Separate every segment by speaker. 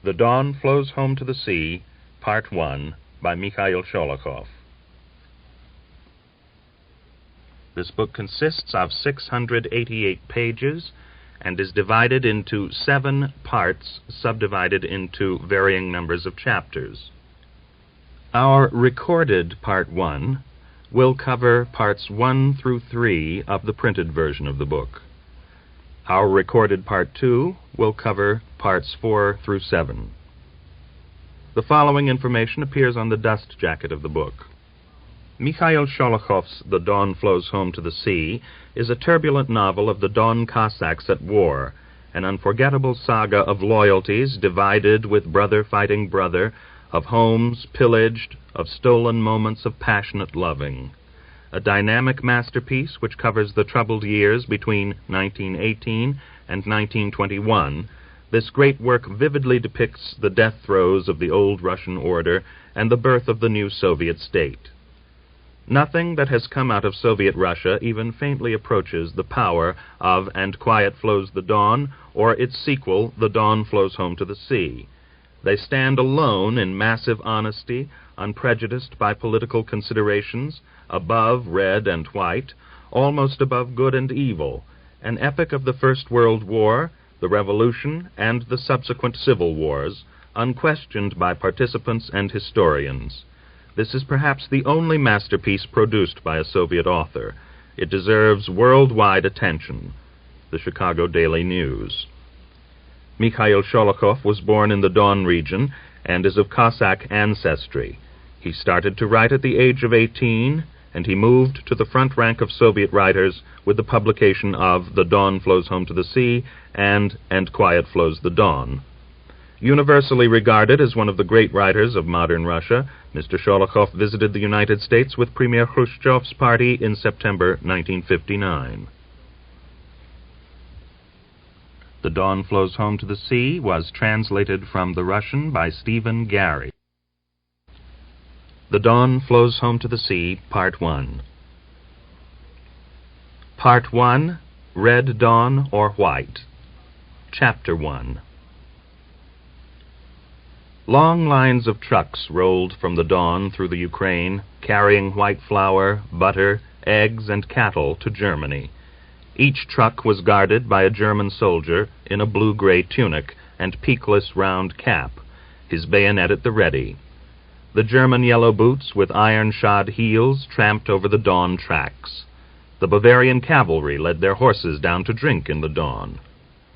Speaker 1: The Dawn Flows Home to the Sea, Part 1, by Mikhail Sholokhov. This book consists of 688 pages and is divided into 7 parts, subdivided into varying numbers of chapters. Our recorded Part 1 will cover Parts 1 through 3 of the printed version of the book. Our recorded Part 2 will cover Parts 4 through 7. The following information appears on the dust jacket of the book. Mikhail Sholokhov's The Dawn Flows Home to the Sea is a turbulent novel of the Don Cossacks at war, an unforgettable saga of loyalties divided with brother fighting brother, of homes pillaged, of stolen moments of passionate loving. A dynamic masterpiece which covers the troubled years between 1918 and 1921, this great work vividly depicts the death throes of the old Russian order and the birth of the new Soviet state. Nothing that has come out of Soviet Russia even faintly approaches the power of And Quiet Flows the Dawn, or its sequel, The Dawn Flows Home to the Sea. They stand alone in massive honesty, unprejudiced by political considerations, above red and white, almost above good and evil, an epic of the First World War, the Revolution, and the subsequent civil wars, unquestioned by participants and historians. This is perhaps the only masterpiece produced by a Soviet author. It deserves worldwide attention. The Chicago Daily News. Mikhail Sholokhov was born in the Don region and is of Cossack ancestry. He started to write at the age of 18, and he moved to the front rank of Soviet writers with the publication of The Dawn Flows Home to the Sea and Quiet Flows the Dawn. Universally regarded as one of the great writers of modern Russia, Mr. Sholokhov visited the United States with Premier Khrushchev's party in September 1959. The Dawn Flows Home to the Sea was translated from the Russian by Stephen Gary. The Dawn Flows Home to the Sea, Part 1. Part 1, Red Dawn or White. Chapter 1. Long lines of trucks rolled from the dawn through the Ukraine, carrying white flour, butter, eggs, and cattle to Germany. Each truck was guarded by a German soldier in a blue-gray tunic and peakless round cap, his bayonet at the ready. The German yellow boots with iron-shod heels tramped over the dawn tracks. The Bavarian cavalry led their horses down to drink in the dawn.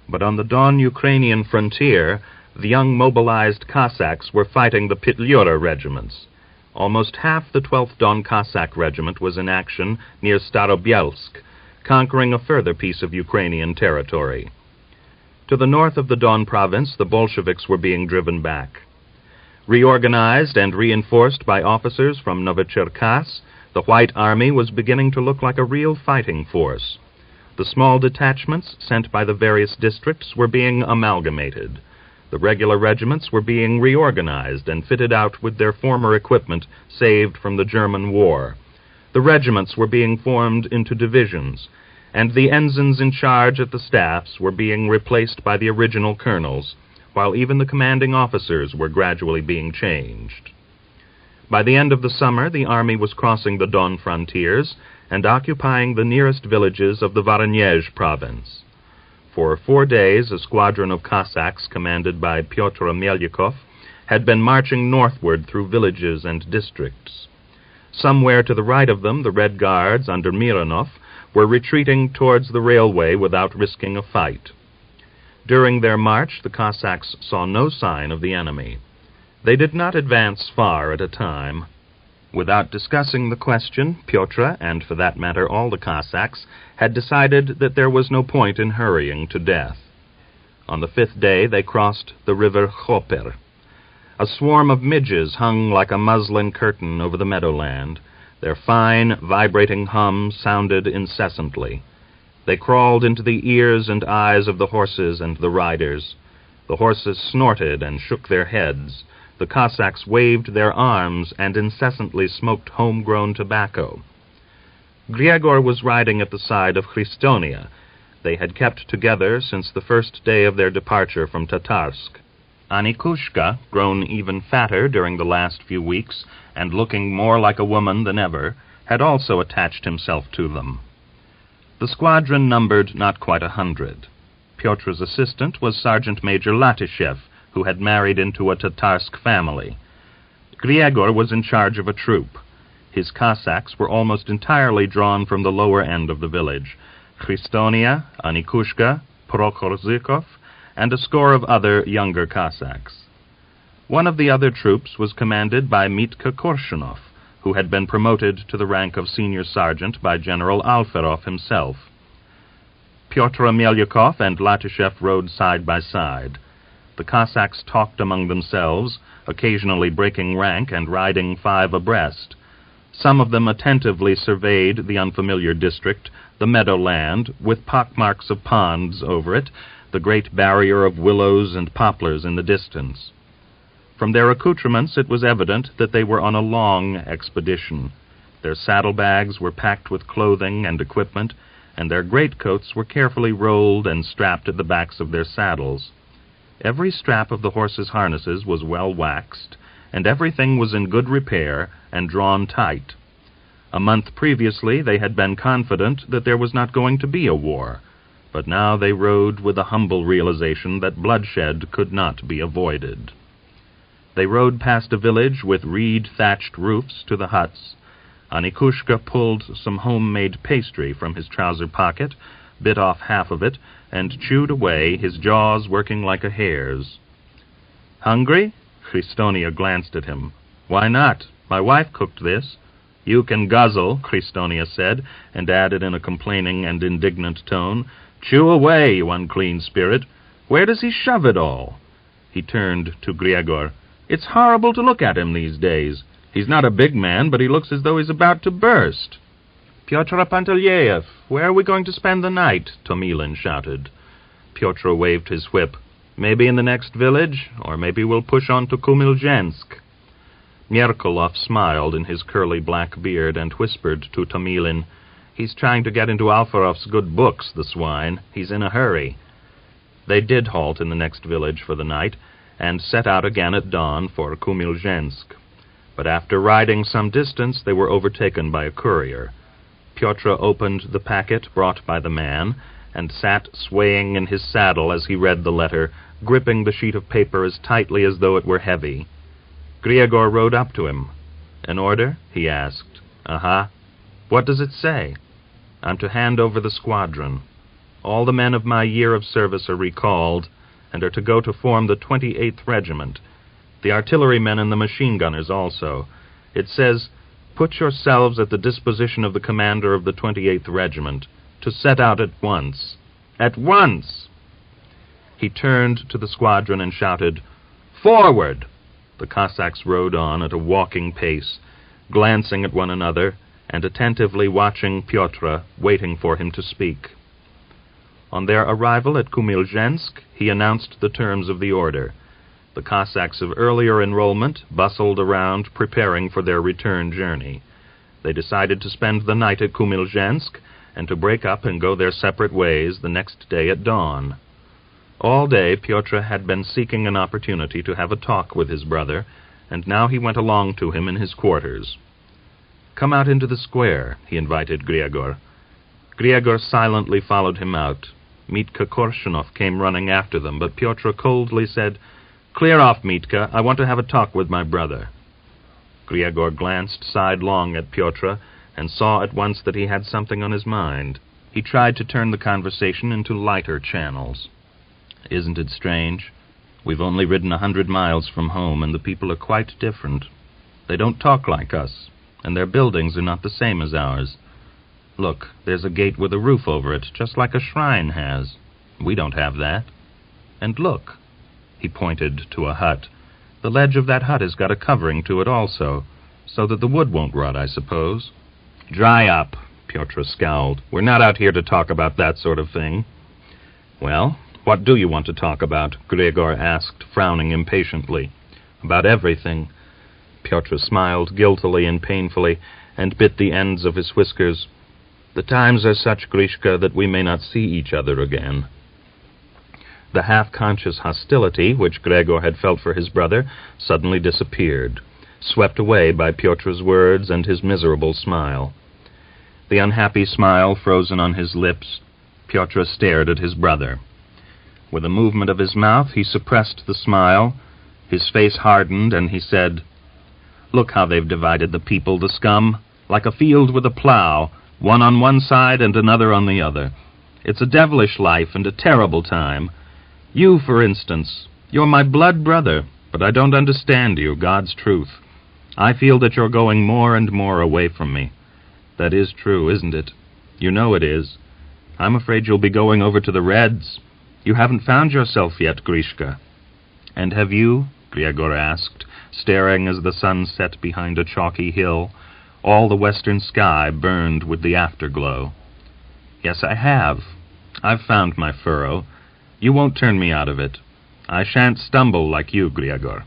Speaker 1: But on the Don-Ukrainian frontier, the young mobilized Cossacks were fighting the Petlura regiments. Almost half the 12th Don Cossack Regiment was in action near Starobielsk, conquering a further piece of Ukrainian territory. To the north of the Don province, the Bolsheviks were being driven back. Reorganized and reinforced by officers from Novocherkass, the White Army was beginning to look like a real fighting force. The small detachments sent by the various districts were being amalgamated. The regular regiments were being reorganized and fitted out with their former equipment saved from the German war. The regiments were being formed into divisions, and the ensigns in charge at the staffs were being replaced by the original colonels, while even the commanding officers were gradually being changed. By the end of the summer, the army was crossing the Don frontiers and occupying the nearest villages of the Voronezh province. For 4 days, a squadron of Cossacks commanded by Pyotr Melyakov had been marching northward through villages and districts. Somewhere to the right of them, the Red Guards under Mironov were retreating towards the railway without risking a fight. During their march, the Cossacks saw no sign of the enemy. They did not advance far at a time. Without discussing the question, Pyotr, and for that matter all the Cossacks, had decided that there was no point in hurrying to death. On the 5th day they crossed the river Khoper. A swarm of midges hung like a muslin curtain over the meadowland. Their fine, vibrating hum sounded incessantly. They crawled into the ears and eyes of the horses and the riders. The horses snorted and shook their heads. The Cossacks waved their arms and incessantly smoked home-grown tobacco. Griegor was riding at the side of Christonia. They had kept together since the first day of their departure from Tatarsk. Anikushka, grown even fatter during the last few weeks, and looking more like a woman than ever, had also attached himself to them. The squadron numbered not quite 100. Pyotr's assistant was Sergeant Major Latishev, who had married into a Tatarsk family. Griegor was in charge of a troop. His Cossacks were almost entirely drawn from the lower end of the village: Christonia, Anikushka, Prokhorzhykov, and a score of other younger Cossacks. One of the other troops was commanded by Mitka Korshunov, who had been promoted to the rank of senior sergeant by General Alferov himself. Pyotr Melyukov and Latishev rode side by side. The Cossacks talked among themselves, occasionally breaking rank and riding 5 abreast. Some of them attentively surveyed the unfamiliar district, the meadowland, with pockmarks of ponds over it, the great barrier of willows and poplars in the distance. From their accoutrements it was evident that they were on a long expedition. Their saddlebags were packed with clothing and equipment, and their greatcoats were carefully rolled and strapped at the backs of their saddles. Every strap of the horses' harnesses was well waxed, and everything was in good repair and drawn tight. A month previously they had been confident that there was not going to be a war, but now they rode with a humble realization that bloodshed could not be avoided. They rode past a village with reed-thatched roofs to the huts. Anikushka pulled some homemade pastry from his trouser pocket, bit off half of it, and chewed away, his jaws working like a hare's. "Hungry?" Christonia glanced at him. "Why not? My wife cooked this." "You can guzzle," Christonia said, and added in a complaining and indignant tone, "Chew away, you unclean spirit. Where does he shove it all?" He turned to Griegor. "It's horrible to look at him these days. He's not a big man, but he looks as though he's about to burst." "Pyotr Pantelyev, where are we going to spend the night?" Tomilin shouted. Pyotr waved his whip. "Maybe in the next village, or maybe we'll push on to Kumilzhensk." Merkolov smiled in his curly black beard and whispered to Tomilin, "He's trying to get into Alferov's good books, the swine. He's in a hurry." They did halt in the next village for the night, and set out again at dawn for Kumilzhensk. But after riding some distance, they were overtaken by a courier. Pyotr opened the packet brought by the man, and sat swaying in his saddle as he read the letter, gripping the sheet of paper as tightly as though it were heavy. Griegor rode up to him. "An order?" he asked. "Uh-huh. What does it say?" "I'm to hand over the squadron. All the men of my year of service are recalled, and are to go to form the 28th Regiment. The artillerymen and the machine gunners also. It says, 'Put yourselves at the disposition of the commander of the 28th Regiment, to set out at once.' At once!" He turned to the squadron and shouted, "Forward!" The Cossacks rode on at a walking pace, glancing at one another and attentively watching Pyotr, waiting for him to speak. On their arrival at Kumilzhensk, he announced the terms of the order. The Cossacks of earlier enrollment bustled around preparing for their return journey. They decided to spend the night at Kumilzhensk and to break up and go their separate ways the next day at dawn. All day Pyotr had been seeking an opportunity to have a talk with his brother, and now he went along to him in his quarters. "Come out into the square," he invited Griegor. Griegor silently followed him out. Mitka Korshunov came running after them, but Pyotr coldly said, "Clear off, Mitka. I want to have a talk with my brother." Griegor glanced sidelong at Pyotr and saw at once that he had something on his mind. He tried to turn the conversation into lighter channels. "Isn't it strange? We've only ridden 100 miles from home, and the people are quite different. They don't talk like us, and their buildings are not the same as ours. Look, there's a gate with a roof over it, just like a shrine has. We don't have that. And look," he pointed to a hut. "The ledge of that hut has got a covering to it also, so that the wood won't rot, I suppose." "Dry up," Pyotr scowled. "We're not out here to talk about that sort of thing." "Well, what do you want to talk about?" Griegor asked, frowning impatiently. "About everything." Pyotr smiled guiltily and painfully, and bit the ends of his whiskers. "The times are such, Grishka, that we may not see each other again." The half-conscious hostility which Gregor had felt for his brother suddenly disappeared, swept away by Pyotr's words and his miserable smile. The unhappy smile frozen on his lips, Pyotr stared at his brother. With a movement of his mouth, he suppressed the smile. His face hardened, and he said, "Look how they've divided the people, the scum, like a field with a plow, one on one side and another on the other. It's a devilish life and a terrible time. You, for instance, you're my blood brother, but I don't understand you, God's truth. I feel that you're going more and more away from me. That is true, isn't it? You know it is. I'm afraid you'll be going over to the Reds. You haven't found yourself yet, Grishka." "And have you?" Gregor asked, staring as the sun set behind a chalky hill. All the western sky burned with the afterglow. "Yes, I have. I've found my furrow. You won't turn me out of it. I shan't stumble like you, Gregor."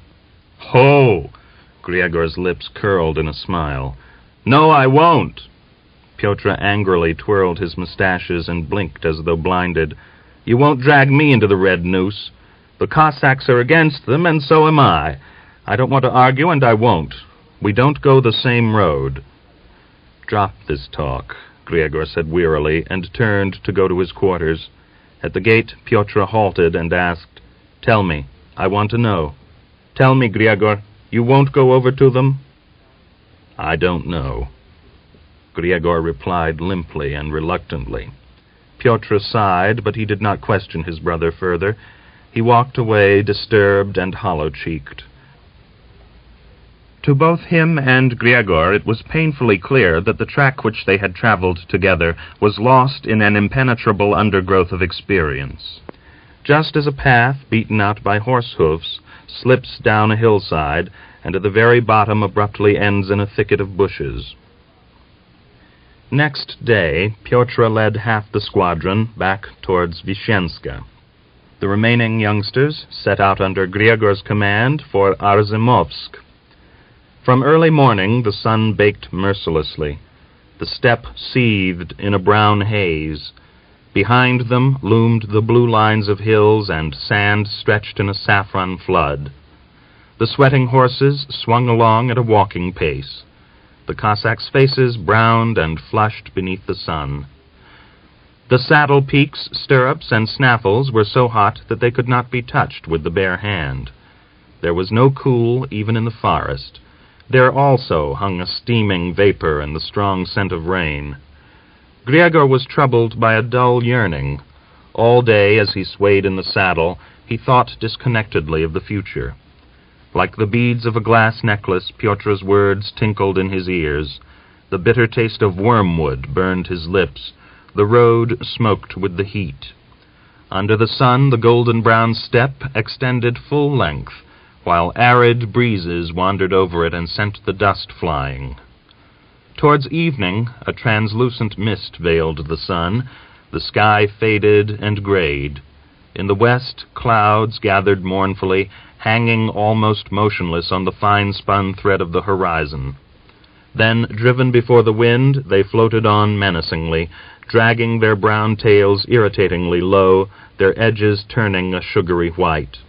Speaker 1: "Ho!" Gregor's lips curled in a smile. "No, I won't." Pyotr angrily twirled his mustaches and blinked as though blinded. "You won't drag me into the red noose. The Cossacks are against them, and so am I. I don't want to argue, and I won't. We don't go the same road." "Drop this talk," Gregor said wearily, and turned to go to his quarters. At the gate, Pyotr halted and asked, "Tell me. I want to know. Tell me, Gregor, you won't go over to them?" "I don't know," Gregor replied limply and reluctantly. Pyotr sighed, but he did not question his brother further. He walked away, disturbed and hollow-cheeked. To both him and Gregor it was painfully clear that the track which they had traveled together was lost in an impenetrable undergrowth of experience. Just as a path, beaten out by horse hoofs, slips down a hillside, and at the very bottom abruptly ends in a thicket of bushes. Next day, Pyotr led half the squadron back towards Vishenska. The remaining youngsters set out under Gregor's command for Arzimovsk. From early morning the sun baked mercilessly. The steppe seethed in a brown haze. Behind them loomed the blue lines of hills, and sand stretched in a saffron flood. The sweating horses swung along at a walking pace. The Cossacks' faces browned and flushed beneath the sun. The saddle peaks, stirrups, and snaffles were so hot that they could not be touched with the bare hand. There was no cool even in the forest. There also hung a steaming vapor and the strong scent of rain. Gregor was troubled by a dull yearning. All day, as he swayed in the saddle, he thought disconnectedly of the future. Like the beads of a glass necklace, Pyotr's words tinkled in his ears. The bitter taste of wormwood burned his lips. The road smoked with the heat. Under the sun, the golden-brown steppe extended full length, while arid breezes wandered over it and sent the dust flying. Towards evening, a translucent mist veiled the sun. The sky faded and grayed. In the west, clouds gathered mournfully, hanging almost motionless on the fine-spun thread of the horizon. Then, driven before the wind, they floated on menacingly, dragging their brown tails irritatingly low, their edges turning a sugary white.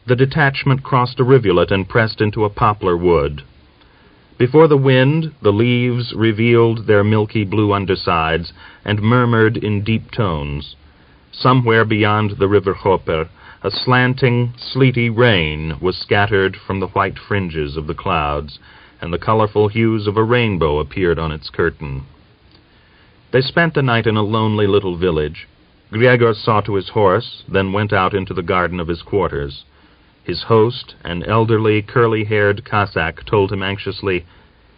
Speaker 1: The detachment crossed a rivulet and pressed into a poplar wood. Before the wind, the leaves revealed their milky blue undersides and murmured in deep tones. Somewhere beyond the river Hoper, a slanting, sleety rain was scattered from the white fringes of the clouds, and the colorful hues of a rainbow appeared on its curtain. They spent the night in a lonely little village. Gregor saw to his horse, then went out into the garden of his quarters. His host, an elderly, curly-haired Cossack, told him anxiously,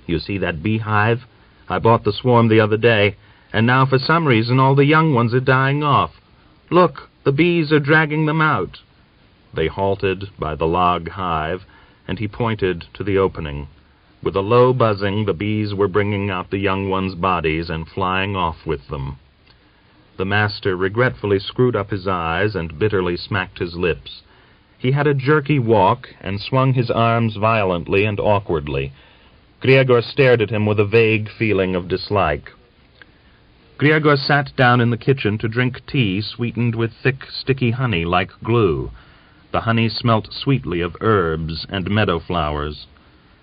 Speaker 1: "You see that beehive? I bought the swarm the other day, and now for some reason all the young ones are dying off. Look, the bees are dragging them out." They halted by the log hive, and he pointed to the opening. With a low buzzing, the bees were bringing out the young ones' bodies and flying off with them. The master regretfully screwed up his eyes and bitterly smacked his lips. He had a jerky walk and swung his arms violently and awkwardly. Gregor stared at him with a vague feeling of dislike. Griagor sat down in the kitchen to drink tea sweetened with thick, sticky honey like glue. The honey smelt sweetly of herbs and meadow flowers.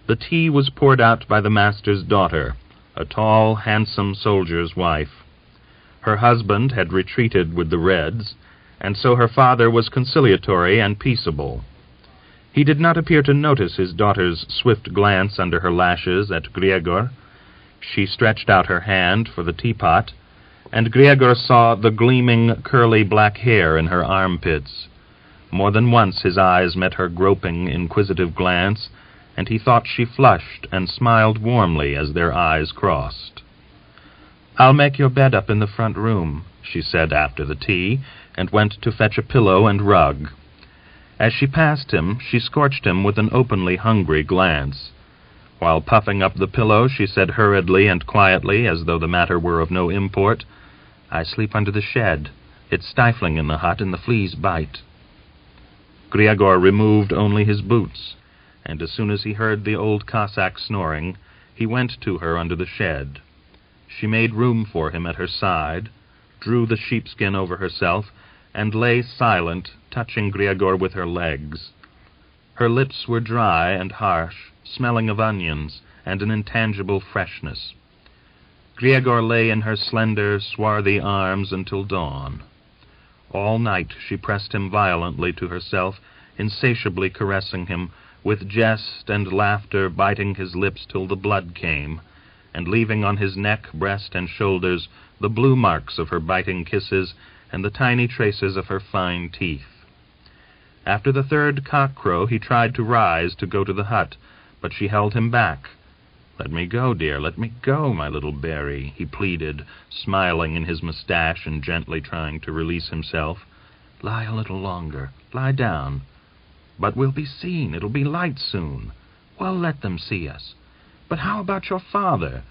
Speaker 1: The tea was poured out by the master's daughter, a tall, handsome soldier's wife. Her husband had retreated with the Reds, and so her father was conciliatory and peaceable. He did not appear to notice his daughter's swift glance under her lashes at Griagor. She stretched out her hand for the teapot, and Griagor saw the gleaming, curly black hair in her armpits. More than once his eyes met her groping, inquisitive glance, and he thought she flushed and smiled warmly as their eyes crossed. "I'll make your bed up in the front room," she said after the tea, and went to fetch a pillow and rug. As she passed him, she scorched him with an openly hungry glance. While puffing up the pillow, she said hurriedly and quietly, as though the matter were of no import, "I sleep under the shed. It's stifling in the hut, and the fleas bite." Griagor removed only his boots, and as soon as he heard the old Cossack snoring, he went to her under the shed. She made room for him at her side, drew the sheepskin over herself, and lay silent, touching Griagor with her legs. Her lips were dry and harsh, smelling of onions and an intangible freshness. Griagor lay in her slender, swarthy arms until dawn. All night she pressed him violently to herself, insatiably caressing him, with jest and laughter biting his lips till the blood came, and leaving on his neck, breast, and shoulders the blue marks of her biting kisses and the tiny traces of her fine teeth. After the third cock-crow he tried to rise to go to the hut, but she held him back. "Let me go, dear, let me go, my little berry," he pleaded, smiling in his mustache and gently trying to release himself. "Lie a little longer. Lie down." "But we'll be seen. It'll be light soon." "Well, let them see us." "But how about your father?"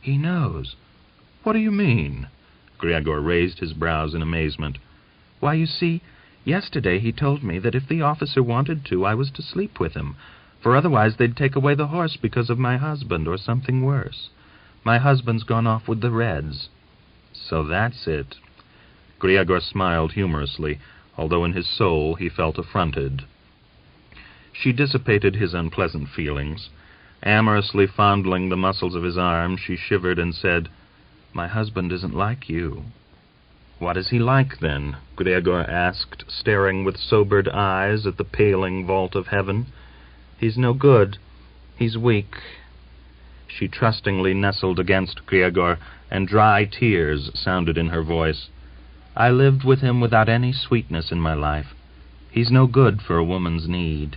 Speaker 1: "He knows." "What do you mean?" Griagor raised his brows in amazement. "Why, you see, yesterday he told me that if the officer wanted to, I was to sleep with him, for otherwise they'd take away the horse because of my husband, or something worse. My husband's gone off with the Reds." "So that's it." Griagor smiled humorously, although in his soul he felt affronted. She dissipated his unpleasant feelings. Amorously fondling the muscles of his arm, she shivered and said, "My husband isn't like you." "What is he like, then?" Griagor asked, staring with sobered eyes at the paling vault of heaven. "He's no good. He's weak." She trustingly nestled against Griagor, and dry tears sounded in her voice. "I lived with him without any sweetness in my life. He's no good for a woman's need."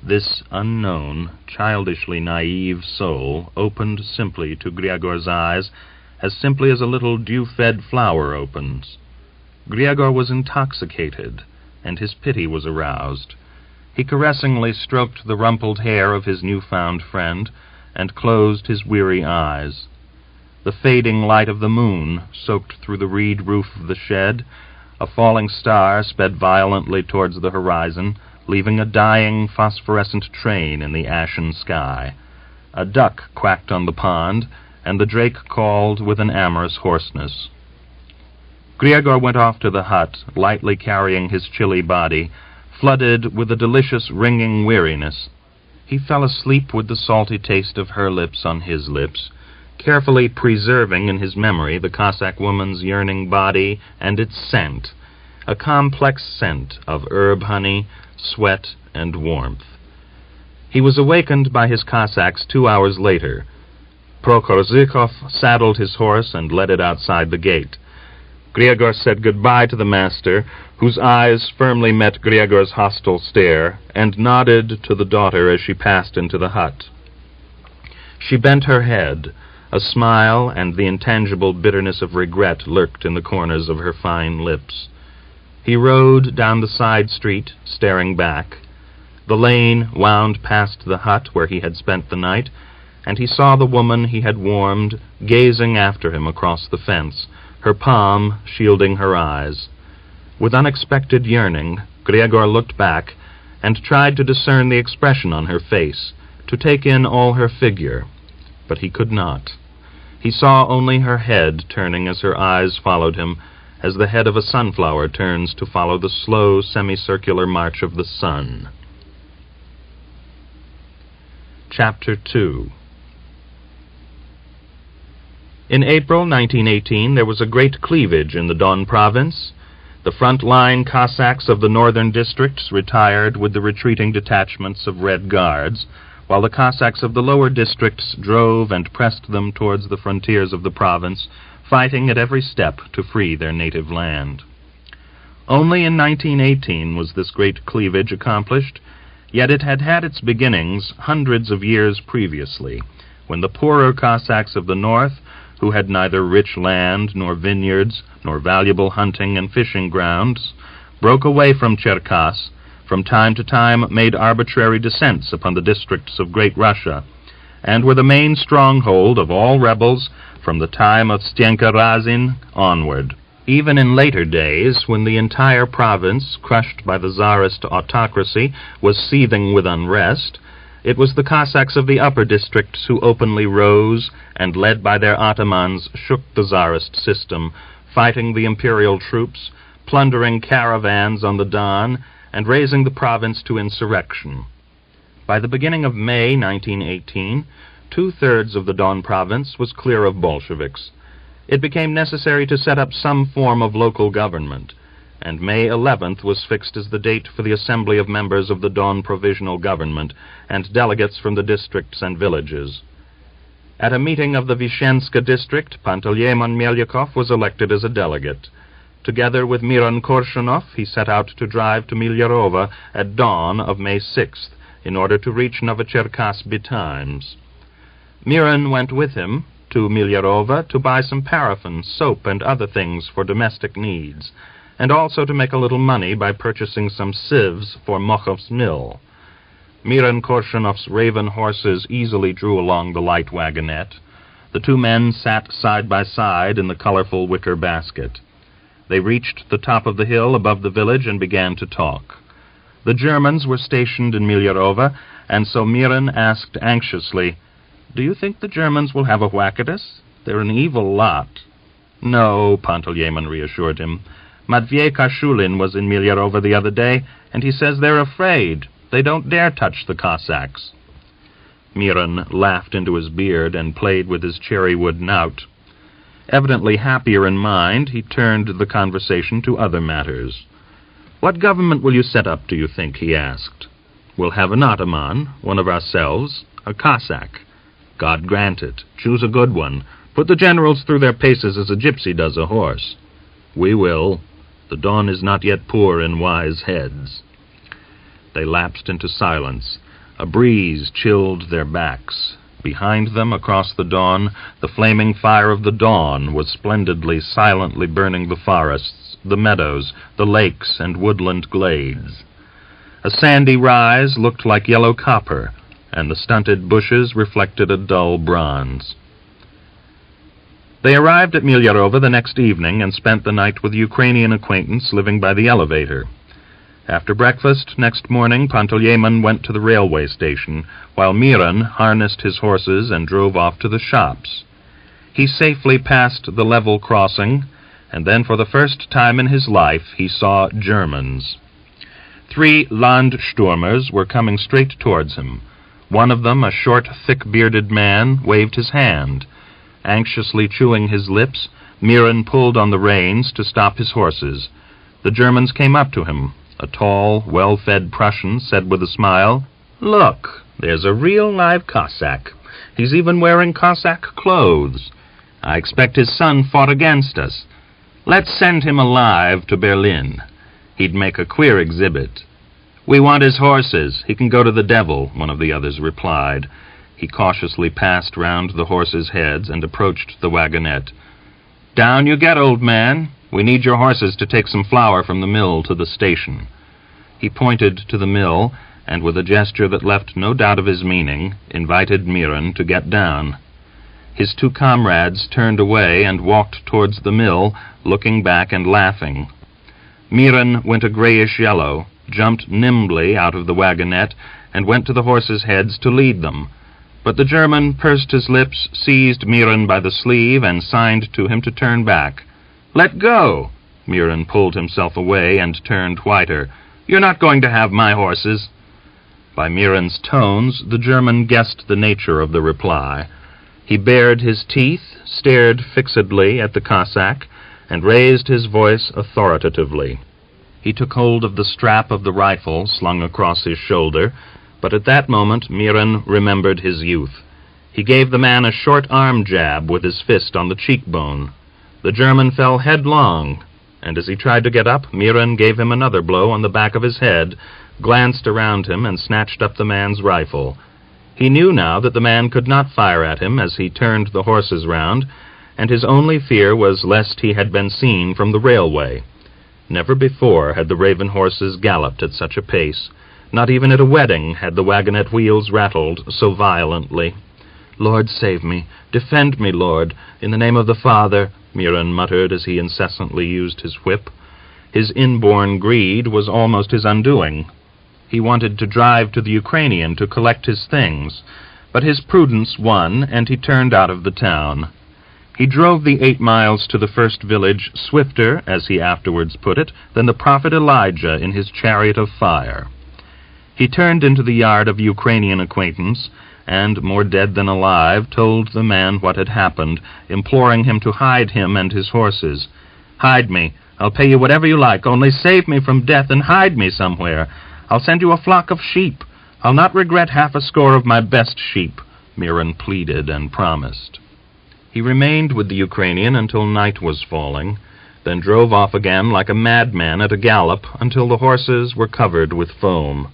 Speaker 1: This unknown, childishly naive soul opened simply to Griagor's eyes, as simply as a little dew-fed flower opens. Griagor was intoxicated, and his pity was aroused. He caressingly stroked the rumpled hair of his new-found friend, and closed his weary eyes. The fading light of the moon soaked through the reed roof of the shed. A falling star sped violently towards the horizon, leaving a dying phosphorescent train in the ashen sky. A duck quacked on the pond, and the drake called with an amorous hoarseness. Griagor went off to the hut, lightly carrying his chilly body, flooded with a delicious ringing weariness. He fell asleep with the salty taste of her lips on his lips, carefully preserving in his memory the Cossack woman's yearning body and its scent, a complex scent of herb honey, sweat, and warmth. He was awakened by his Cossacks 2 hours later. Prokorzhikov saddled his horse and led it outside the gate. Griagor said goodbye to the master, whose eyes firmly met Griagor's hostile stare, and nodded to the daughter as she passed into the hut. She bent her head. A smile and the intangible bitterness of regret lurked in the corners of her fine lips. He rode down the side street, staring back. The lane wound past the hut where he had spent the night, and he saw the woman he had warmed gazing after him across the fence, her palm shielding her eyes. With unexpected yearning, Griagor looked back and tried to discern the expression on her face, to take in all her figure, but he could not. He saw only her head turning as her eyes followed him, as the head of a sunflower turns to follow the slow semicircular march of the sun. Chapter 2. In April 1918 there was a great cleavage in the Don province. The front-line Cossacks of the northern districts retired with the retreating detachments of Red Guards, while the Cossacks of the lower districts drove and pressed them towards the frontiers of the province, fighting at every step to free their native land. Only in 1918 was this great cleavage accomplished, yet it had had its beginnings hundreds of years previously, when the poorer Cossacks of the north, who had neither rich land nor vineyards nor valuable hunting and fishing grounds, broke away from Cherkass, from time to time made arbitrary descents upon the districts of Great Russia, and were the main stronghold of all rebels from the time of Stenka Razin onward. Even in later days, when the entire province, crushed by the Tsarist autocracy, was seething with unrest, it was the Cossacks of the upper districts who openly rose and, led by their atamans, shook the Tsarist system, fighting the imperial troops, plundering caravans on the Don, and raising the province to insurrection. By the beginning of May 1918, 2/3 of the Don province was clear of Bolsheviks. It became necessary to set up some form of local government, and May 11th was fixed as the date for the assembly of members of the Don Provisional Government and delegates from the districts and villages. At a meeting of the Vishenska district, Panteleimon Melyakov was elected as a delegate. Together with Miron Korshunov, he set out to drive to Milyarova at dawn of May 6th, in order to reach Novocherkass betimes. Miron went with him to Milyarova to buy some paraffin, soap, and other things for domestic needs, and also to make a little money by purchasing some sieves for Mochov's mill. Miron Korshunov's raven horses easily drew along the light wagonette. The two men sat side by side in the colorful wicker basket. They reached the top of the hill above the village and began to talk. The Germans were stationed in Milyarova, and so Miron asked anxiously, "Do you think the Germans will have a whack at us? They're an evil lot." "No," Panteleimon reassured him. "Matvei Kashulin was in Milyarova the other day, and he says they're afraid. They don't dare touch the Cossacks." Miron laughed into his beard and played with his cherry-wood knout. Evidently happier in mind, he turned the conversation to other matters. "What government will you set up, do you think?" he asked. "We'll have an ataman, one of ourselves, a Cossack." "God grant it. Choose a good one. Put the generals through their paces as a gypsy does a horse." "We will. The Don is not yet poor in wise heads." They lapsed into silence. A breeze chilled their backs. Behind them, across the Don, the flaming fire of the dawn was splendidly, silently burning the forests, the meadows, the lakes, and woodland glades. A sandy rise looked like yellow copper, and the stunted bushes reflected a dull bronze. They arrived at Milyarova the next evening and spent the night with a Ukrainian acquaintance living by the elevator. After breakfast next morning, Panteleimon went to the railway station, while Miron harnessed his horses and drove off to the shops. He safely passed the level crossing, and then for the first time in his life he saw Germans. 3 Landsturmers were coming straight towards him. One of them, a short, thick-bearded man, waved his hand. Anxiously chewing his lips, Miron pulled on the reins to stop his horses. The Germans came up to him. A tall, well-fed Prussian said with a smile, "Look, there's a real live Cossack. He's even wearing Cossack clothes. I expect his son fought against us. Let's send him alive to Berlin. He'd make a queer exhibit." "We want his horses. He can go to the devil," one of the others replied. He cautiously passed round the horses' heads and approached the wagonette. "Down you get, old man. We need your horses to take some flour from the mill to the station." He pointed to the mill, and with a gesture that left no doubt of his meaning, invited Miron to get down. His 2 comrades turned away and walked towards the mill, looking back and laughing. Miron went a grayish-yellow, jumped nimbly out of the wagonette, and went to the horses' heads to lead them. But the German pursed his lips, seized Miran by the sleeve, and signed to him to turn back. "Let go!" Miran pulled himself away and turned whiter. "You're not going to have my horses." By Miran's tones, the German guessed the nature of the reply. He bared his teeth, stared fixedly at the Cossack, and raised his voice authoritatively. He took hold of the strap of the rifle slung across his shoulder, but at that moment Miran remembered his youth. He gave the man a short arm jab with his fist on the cheekbone. The German fell headlong, and as he tried to get up, Miran gave him another blow on the back of his head, glanced around him, and snatched up the man's rifle. He knew now that the man could not fire at him as he turned the horses round, and his only fear was lest he had been seen from the railway. Never before had the Raven horses galloped at such a pace. Not even at a wedding had the wagonette wheels rattled so violently. "Lord, save me! Defend me, Lord! In the name of the Father!" Miran muttered as he incessantly used his whip. His inborn greed was almost his undoing. He wanted to drive to the Ukrainian to collect his things, but his prudence won, and he turned out of the town. He drove the 8 miles to the first village swifter, as he afterwards put it, than the prophet Elijah in his chariot of fire. He turned into the yard of Ukrainian acquaintance, and, more dead than alive, told the man what had happened, imploring him to hide him and his horses. "Hide me. I'll pay you whatever you like. Only save me from death and hide me somewhere. I'll send you a flock of sheep. I'll not regret 60 of my best sheep," Miran pleaded and promised. He remained with the Ukrainian until night was falling, then drove off again like a madman at a gallop until the horses were covered with foam.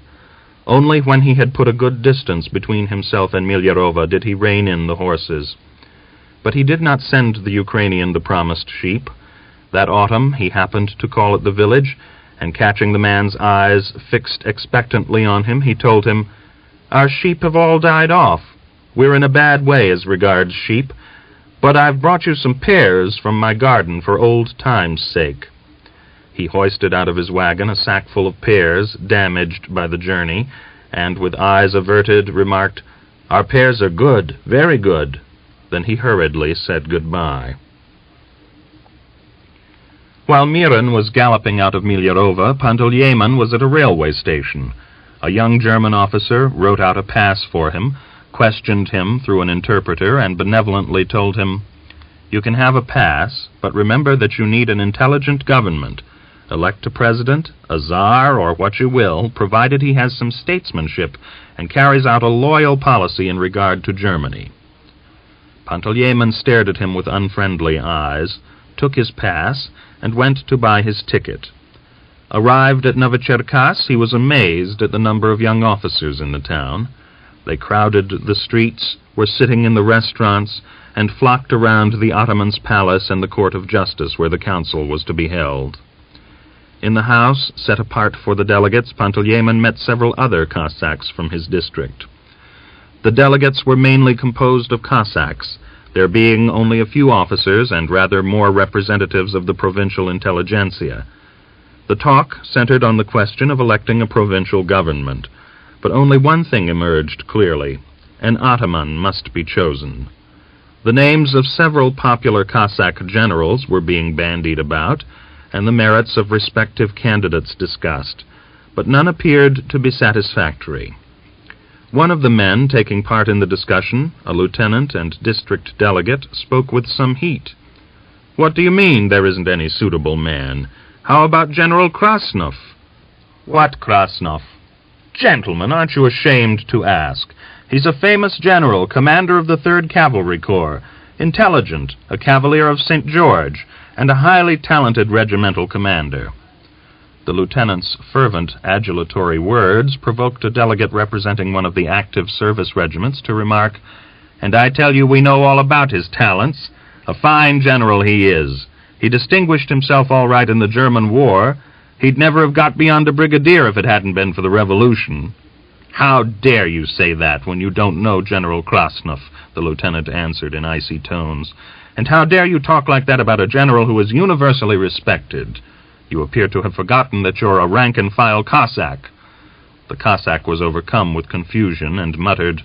Speaker 1: Only when he had put a good distance between himself and Milyarova did he rein in the horses. But he did not send the Ukrainian the promised sheep. That autumn he happened to call at the village, and catching the man's eyes fixed expectantly on him, he told him, "Our sheep have all died off. We're in a bad way as regards sheep, but I've brought you some pears from my garden for old time's sake." He hoisted out of his wagon a sackful of pears, damaged by the journey, and with eyes averted remarked, "Our pears are good, very good." Then he hurriedly said goodbye. While Miran was galloping out of Milyarova, Panteleimon was at a railway station. A young German officer wrote out a pass for him, questioned him through an interpreter, and benevolently told him, "You can have a pass, but remember that you need an intelligent government. Elect a president, a czar, or what you will, provided he has some statesmanship and carries out a loyal policy in regard to Germany." Panteleimon stared at him with unfriendly eyes, took his pass, and went to buy his ticket. Arrived at Novocherkass, he was amazed at the number of young officers in the town. They crowded the streets, were sitting in the restaurants, and flocked around the Ataman's palace and the court of justice where the council was to be held. In the house, set apart for the delegates, Panteleimon met several other Cossacks from his district. The delegates were mainly composed of Cossacks, there being only a few officers and rather more representatives of the provincial intelligentsia. The talk centered on the question of electing a provincial government, but only one thing emerged clearly: an ataman must be chosen. The names of several popular Cossack generals were being bandied about, and the merits of respective candidates discussed, but none appeared to be satisfactory. One of the men taking part in the discussion, a lieutenant and district delegate, spoke with some heat. "What do you mean there isn't any suitable man? How about General Krasnov?" "What Krasnov?" "Gentlemen, aren't you ashamed to ask? He's a famous general, commander of the 3rd Cavalry Corps, intelligent, a Cavalier of St. George, and a highly talented regimental commander." The lieutenant's fervent adulatory words provoked a delegate representing one of the active service regiments to remark, "And I tell you we know all about his talents. A fine general he is. He distinguished himself all right in the German war. He'd never have got beyond a brigadier if it hadn't been for the revolution." "How dare you say that when you don't know General Krasnov?" the lieutenant answered in icy tones. "And how dare you talk like that about a general who is universally respected? You appear to have forgotten that you're a rank-and-file Cossack." The Cossack was overcome with confusion and muttered,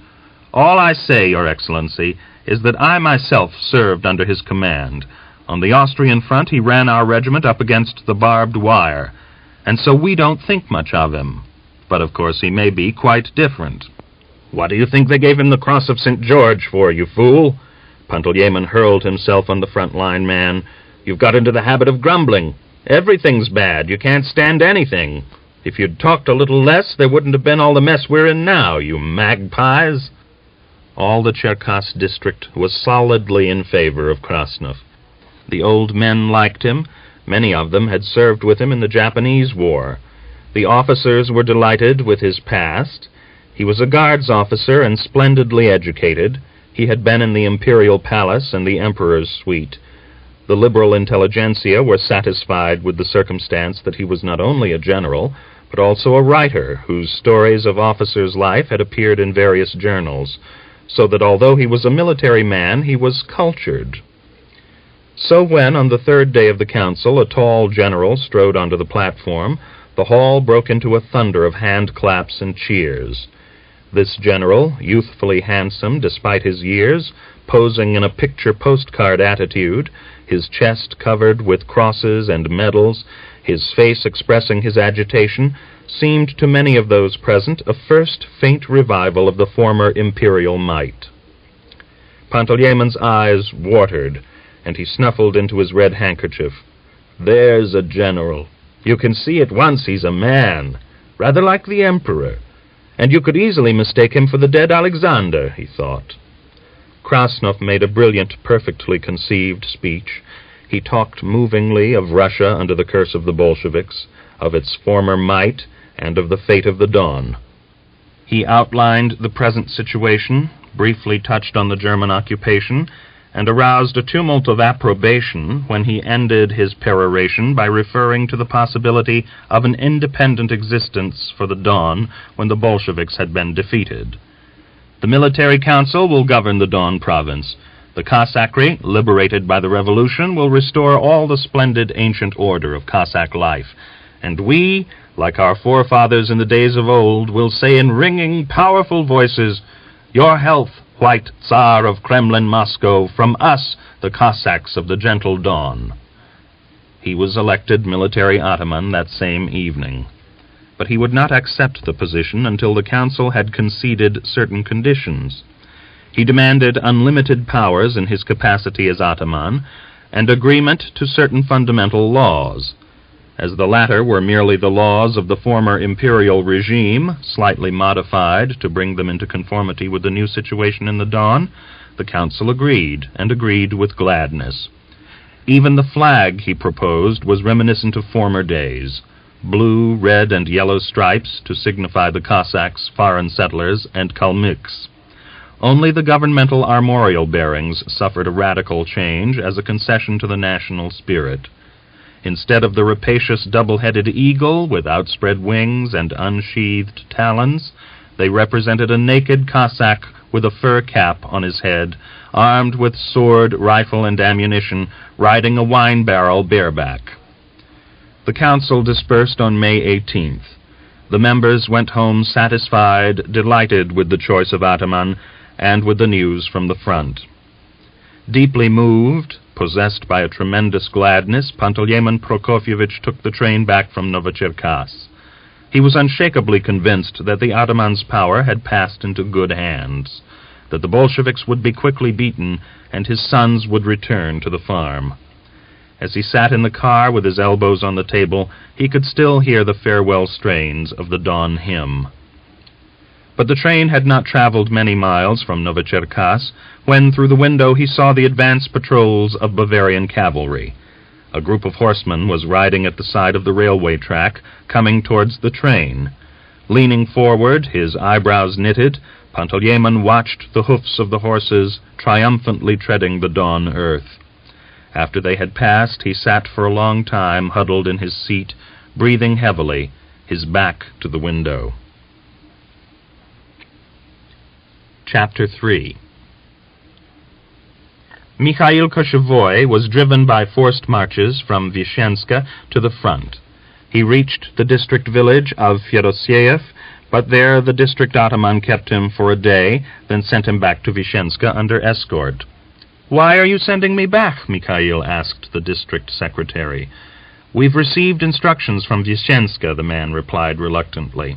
Speaker 1: All I say, Your Excellency, is that I myself served under his command. On the Austrian front he ran our regiment up against the barbed wire, and so we don't think much of him. But of course he may be quite different." "What do you think they gave him the Cross of St. George for, you fool?" Panteleimon hurled himself on the front-line man. "You've got into the habit of grumbling. Everything's bad. You can't stand anything. If you'd talked a little less, there wouldn't have been all the mess we're in now, you magpies." All the Cherkass district was solidly in favor of Krasnov. The old men liked him. Many of them had served with him in the Japanese War. The officers were delighted with his past. He was a guards officer and splendidly educated. He had been in the imperial palace and the emperor's suite. The liberal intelligentsia were satisfied with the circumstance that he was not only a general, but also a writer whose stories of officers' life had appeared in various journals, so that although he was a military man, he was cultured. So when, on the third day of the council, a tall general strode onto the platform, the hall broke into a thunder of hand-claps and cheers. This general, youthfully handsome despite his years, posing in a picture postcard attitude, his chest covered with crosses and medals, his face expressing his agitation, seemed to many of those present a first faint revival of the former imperial might. Panteleimon's eyes watered, and he snuffled into his red handkerchief. "There's a general. You can see at once he's a man, rather like the emperor, and you could easily mistake him for the dead Alexander," he thought. Krasnov made a brilliant, perfectly conceived speech. He talked movingly of Russia under the curse of the Bolsheviks, of its former might, and of the fate of the Don. He outlined the present situation, briefly touched on the German occupation, and aroused a tumult of approbation when he ended his peroration by referring to the possibility of an independent existence for the Don when the Bolsheviks had been defeated. "The military council will govern the Don province. The Cossackery, liberated by the revolution, will restore all the splendid ancient order of Cossack life, and we, like our forefathers in the days of old, will say in ringing, powerful voices, 'Your health, White Tsar of Kremlin Moscow, from us, the Cossacks of the gentle Don.'" He was elected military ataman that same evening. But he would not accept the position until the council had conceded certain conditions. He demanded unlimited powers in his capacity as ataman, and agreement to certain fundamental laws. As the latter were merely the laws of the former imperial regime, slightly modified to bring them into conformity with the new situation in the Don, the council agreed, and agreed with gladness. Even the flag he proposed was reminiscent of former days: blue, red, and yellow stripes to signify the Cossacks, foreign settlers, and Kalmyks. Only the governmental armorial bearings suffered a radical change as a concession to the national spirit. Instead of the rapacious double-headed eagle with outspread wings and unsheathed talons, they represented a naked Cossack with a fur cap on his head, armed with sword, rifle, and ammunition, riding a wine barrel bareback. The council dispersed on May 18th. The members went home satisfied, delighted with the choice of ataman, and with the news from the front. Deeply moved, possessed by a tremendous gladness, Panteleimon Prokofyevich took the train back from Novocherkass. He was unshakably convinced that the ataman's power had passed into good hands, that the Bolsheviks would be quickly beaten, and his sons would return to the farm. As he sat in the car with his elbows on the table, he could still hear the farewell strains of the Don hymn. But the train had not traveled many miles from Novocherkass when through the window he saw the advance patrols of Bavarian cavalry. A group of horsemen was riding at the side of the railway track, coming towards the train. Leaning forward, his eyebrows knitted, Panteleimon watched the hoofs of the horses triumphantly treading the Don earth. After they had passed, he sat for a long time huddled in his seat, breathing heavily, his back to the window. Chapter 3. Mikhail Koshevoy was driven by forced marches from Vishenska to the front. He reached the district village of Feodosiev But there the district ataman kept him for a day, then sent him back to Vishenska under escort. "Why are you sending me back?" Mikhail asked the district secretary. "We've received instructions from Vishenska," the man replied reluctantly.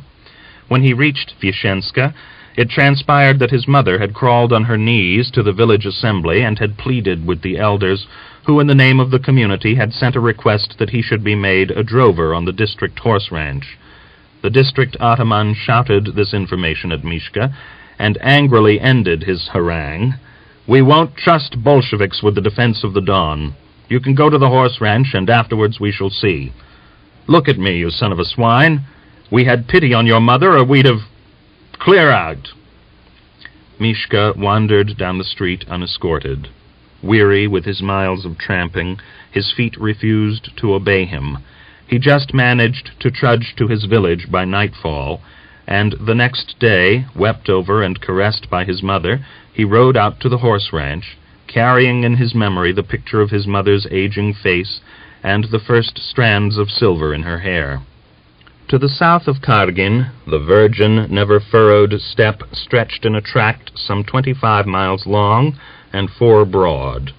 Speaker 1: When he reached Vishenska, it transpired that his mother had crawled on her knees to the village assembly and had pleaded with the elders, who in the name of the community had sent a request that he should be made a drover on the district horse ranch. The district ataman shouted this information at Mishka, and angrily ended his harangue. "We won't trust Bolsheviks with the defense of the Don. You can go to the horse ranch, and afterwards we shall see. Look at me, you son of a swine. We had pity on your mother, or we'd have... Clear out!" Mishka wandered down the street unescorted. Weary with his miles of tramping, his feet refused to obey him. He just managed to trudge to his village by nightfall, and the next day, wept over and caressed by his mother, he rode out to the horse ranch, carrying in his memory the picture of his mother's aging face and the first strands of silver in her hair. To the south of Kargin, the virgin, never-furrowed steppe stretched in a tract some 25 miles long and 4 broad.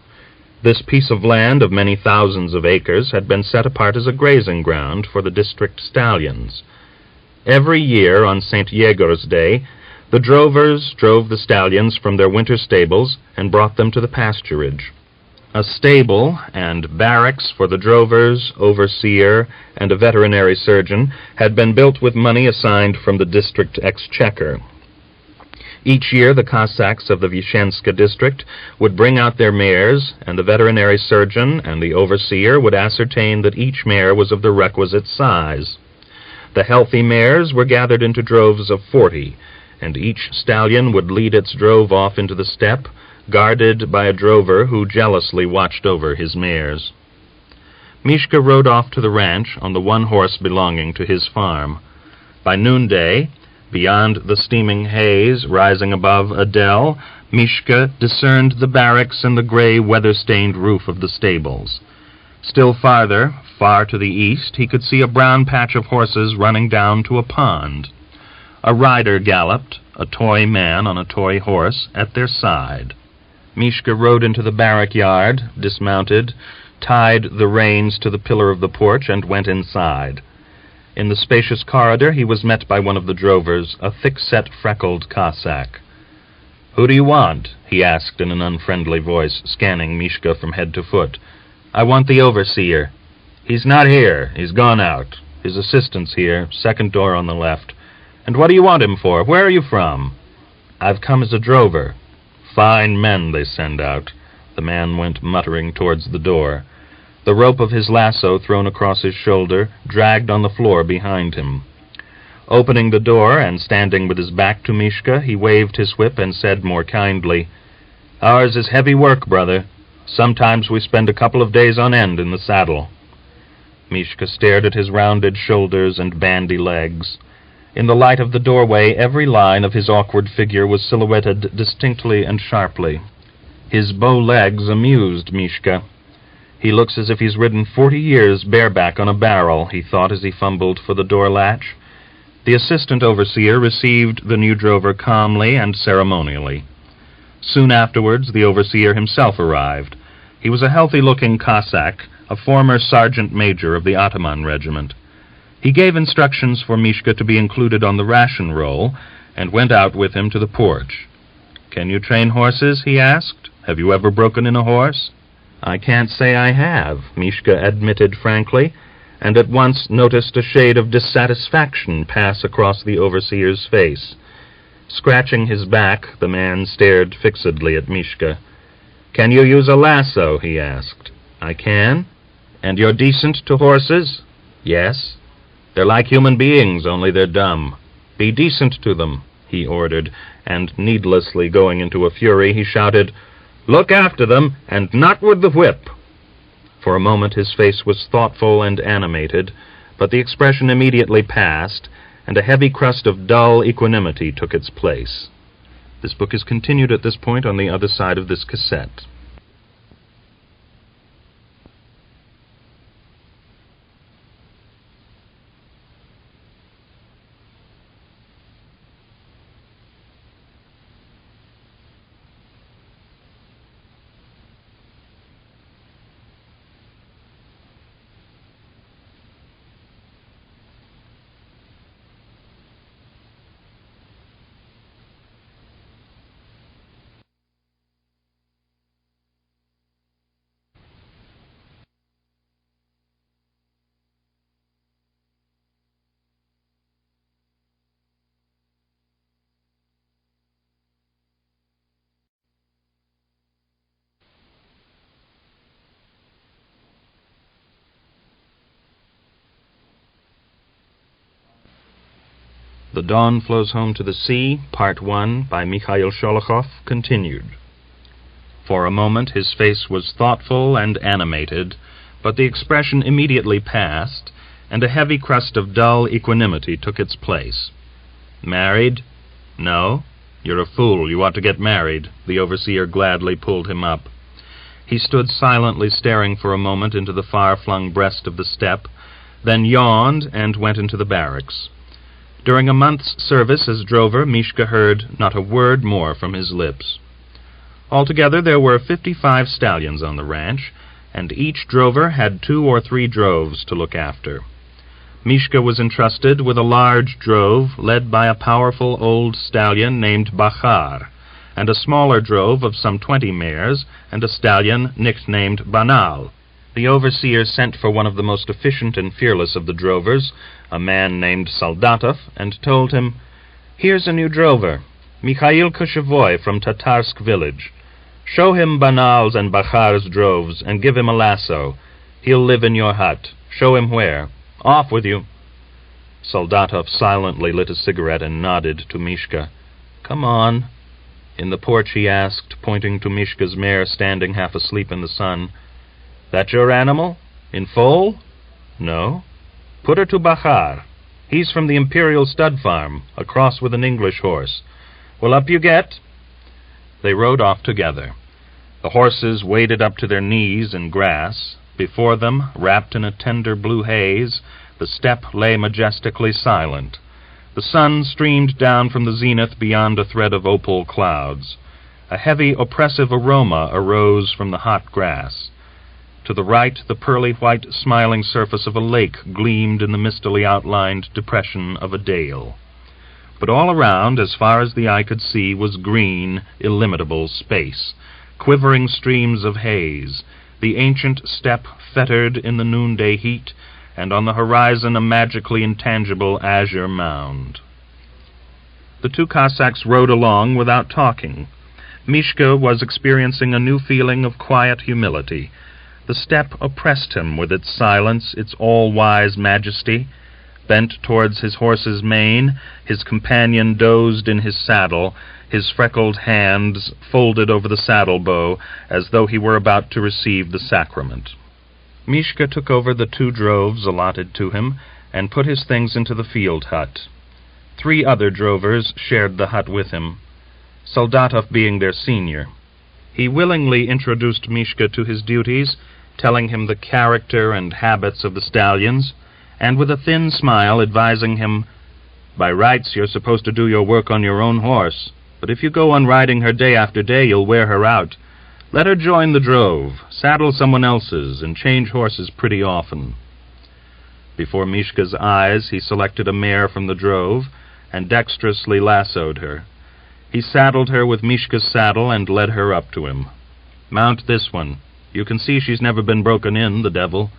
Speaker 1: This piece of land of many thousands of acres had been set apart as a grazing ground for the district stallions. Every year on St. Yegor's Day, the drovers drove the stallions from their winter stables and brought them to the pasturage. A stable and barracks for the drovers, overseer, and a veterinary surgeon had been built with money assigned from the district exchequer. Each year the Cossacks of the Vishenska district would bring out their mares, and the veterinary surgeon and the overseer would ascertain that each mare was of the requisite size. The healthy mares were gathered into droves of 40, and each stallion would lead its drove off into the steppe, guarded by a drover who jealously watched over his mares. Mishka rode off to the ranch on the one horse belonging to his farm. By noonday, beyond the steaming haze rising above a dell, Mishka discerned the barracks and the gray, weather-stained roof of the stables. Still farther, far to the east, he could see a brown patch of horses running down to a pond. A rider galloped, a toy man on a toy horse, at their side. Mishka rode into the barrack yard, dismounted, tied the reins to the pillar of the porch, and went inside. In the spacious corridor he was met by one of the drovers, a thick-set, freckled Cossack. "Who do you want?" he asked in an unfriendly voice, scanning Mishka from head to foot. "I want the overseer." "He's not here. He's gone out. His assistant's here, second door on the left. And what do you want him for? Where are you from?" "I've come as a drover." "Fine men they send out." The man went muttering towards the door. The rope of his lasso, thrown across his shoulder, dragged on the floor behind him. Opening the door and standing with his back to Mishka, he waved his whip and said more kindly, "Ours is heavy work, brother. Sometimes we spend a couple of days on end in the saddle." Mishka stared at his rounded shoulders and bandy legs. In the light of the doorway, every line of his awkward figure was silhouetted distinctly and sharply. His bow legs amused Mishka. "He looks as if he's ridden 40 years bareback on a barrel," he thought as he fumbled for the door latch. The assistant overseer received the new drover calmly and ceremonially. Soon afterwards the overseer himself arrived. He was a healthy-looking Cossack, a former sergeant major of the Ataman regiment. He gave instructions for Mishka to be included on the ration roll, and went out with him to the porch. "Can you train horses?" he asked. "Have you ever broken in a horse?" "I can't say I have," Mishka admitted frankly, and at once noticed a shade of dissatisfaction pass across the overseer's face. Scratching his back, the man stared fixedly at Mishka. "Can you use a lasso?" he asked. "I can." "And you're decent to horses?" "Yes." "They're like human beings, only they're dumb. Be decent to them," he ordered, and needlessly going into a fury, he shouted, "Look after them, and not with the whip." For a moment his face was thoughtful and animated, but the expression immediately passed, and a heavy crust of dull equanimity took its place. This book is continued at this point on the other side of this cassette. The Dawn Flows Home to the Sea, Part 1, by Mikhail Sholokhov, continued. For a moment his face was thoughtful and animated, but the expression immediately passed, and a heavy crust of dull equanimity took its place. "Married? No? You're a fool. You ought to get married." The overseer gladly pulled him up. He stood silently staring for a moment into the far-flung breast of the steppe, then yawned and went into the barracks. During a month's service as drover, Mishka heard not a word more from his lips. Altogether there were 55 stallions on the ranch, and each drover had 2 or 3 droves to look after. Mishka was entrusted with a large drove led by a powerful old stallion named Bachar, and a smaller drove of some 20 mares, and a stallion nicknamed Banal. The overseer sent for one of the most efficient and fearless of the drovers, a man named Soldatov, and told him, "Here's a new drover, Mikhail Sholokhov from Tatarsk village. Show him Banal's and Bachar's droves, and give him a lasso. He'll live in your hut. Show him where. Off with you." Soldatov silently lit a cigarette and nodded to Mishka. "Come on." In the porch he asked, pointing to Mishka's mare standing half asleep in the sun, "That your animal? In foal?" "No." "Put her to Bachar. He's from the Imperial Stud Farm, across with an English horse. Well, up you get." They rode off together. The horses waded up to their knees in grass. Before them, wrapped in a tender blue haze, the steppe lay majestically silent. The sun streamed down from the zenith beyond a thread of opal clouds. A heavy, oppressive aroma arose from the hot grass. To the right, the pearly-white, smiling surface of a lake gleamed in the mistily outlined depression of a dale. But all around, as far as the eye could see, was green, illimitable space, quivering streams of haze, the ancient steppe fettered in the noonday heat, and on the horizon a magically intangible azure mound. The 2 Cossacks rode along without talking. Mishka was experiencing a new feeling of quiet humility. The steppe oppressed him with its silence, its all-wise majesty. Bent towards his horse's mane, his companion dozed in his saddle, his freckled hands folded over the saddle bow, as though he were about to receive the sacrament. Mishka took over the 2 droves allotted to him, and put his things into the field hut. 3 other drovers shared the hut with him, Soldatov being their senior. He willingly introduced Mishka to his duties, telling him the character and habits of the stallions, and with a thin smile advising him, "By rights you're supposed to do your work on your own horse, but if you go on riding her day after day you'll wear her out. Let her join the drove, saddle someone else's, and change horses pretty often." Before Mishka's eyes he selected a mare from the drove, and dexterously lassoed her. He saddled her with Mishka's saddle and led her up to him. "Mount this one. You can see she's never been broken in, the devil.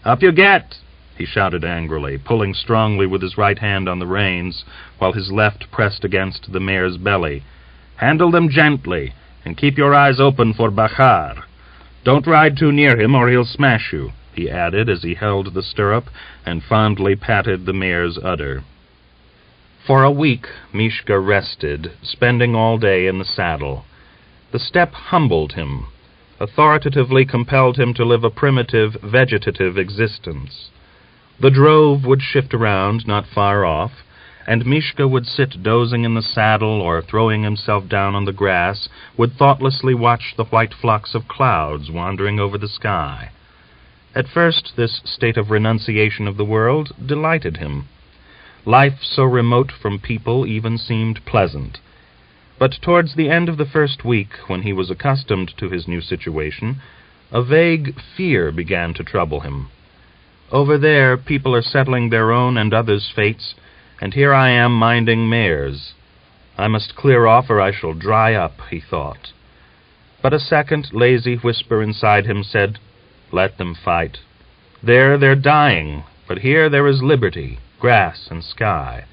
Speaker 1: Up you get!" he shouted angrily, pulling strongly with his right hand on the reins, while his left pressed against the mare's belly. "Handle them gently, and keep your eyes open for Bachar. Don't ride too near him, or he'll smash you," he added as he held the stirrup and fondly patted the mare's udder. For a week Mishka rested, spending all day in the saddle. The steppe humbled him, authoritatively compelled him to live a primitive, vegetative existence. The drove would shift around not far off, and Mishka would sit dozing in the saddle or throwing himself down on the grass, would thoughtlessly watch the white flocks of clouds wandering over the sky. At first this state of renunciation of the world delighted him. Life so remote from people even seemed pleasant. But towards the end of the first week, when he was accustomed to his new situation, a vague fear began to trouble him. Over there, people are settling their own and others' fates, and here I am minding mares. I must clear off or I shall dry up, he thought. But a second lazy whisper inside him said, "Let them fight. There they're dying, but here there is liberty, grass and sky.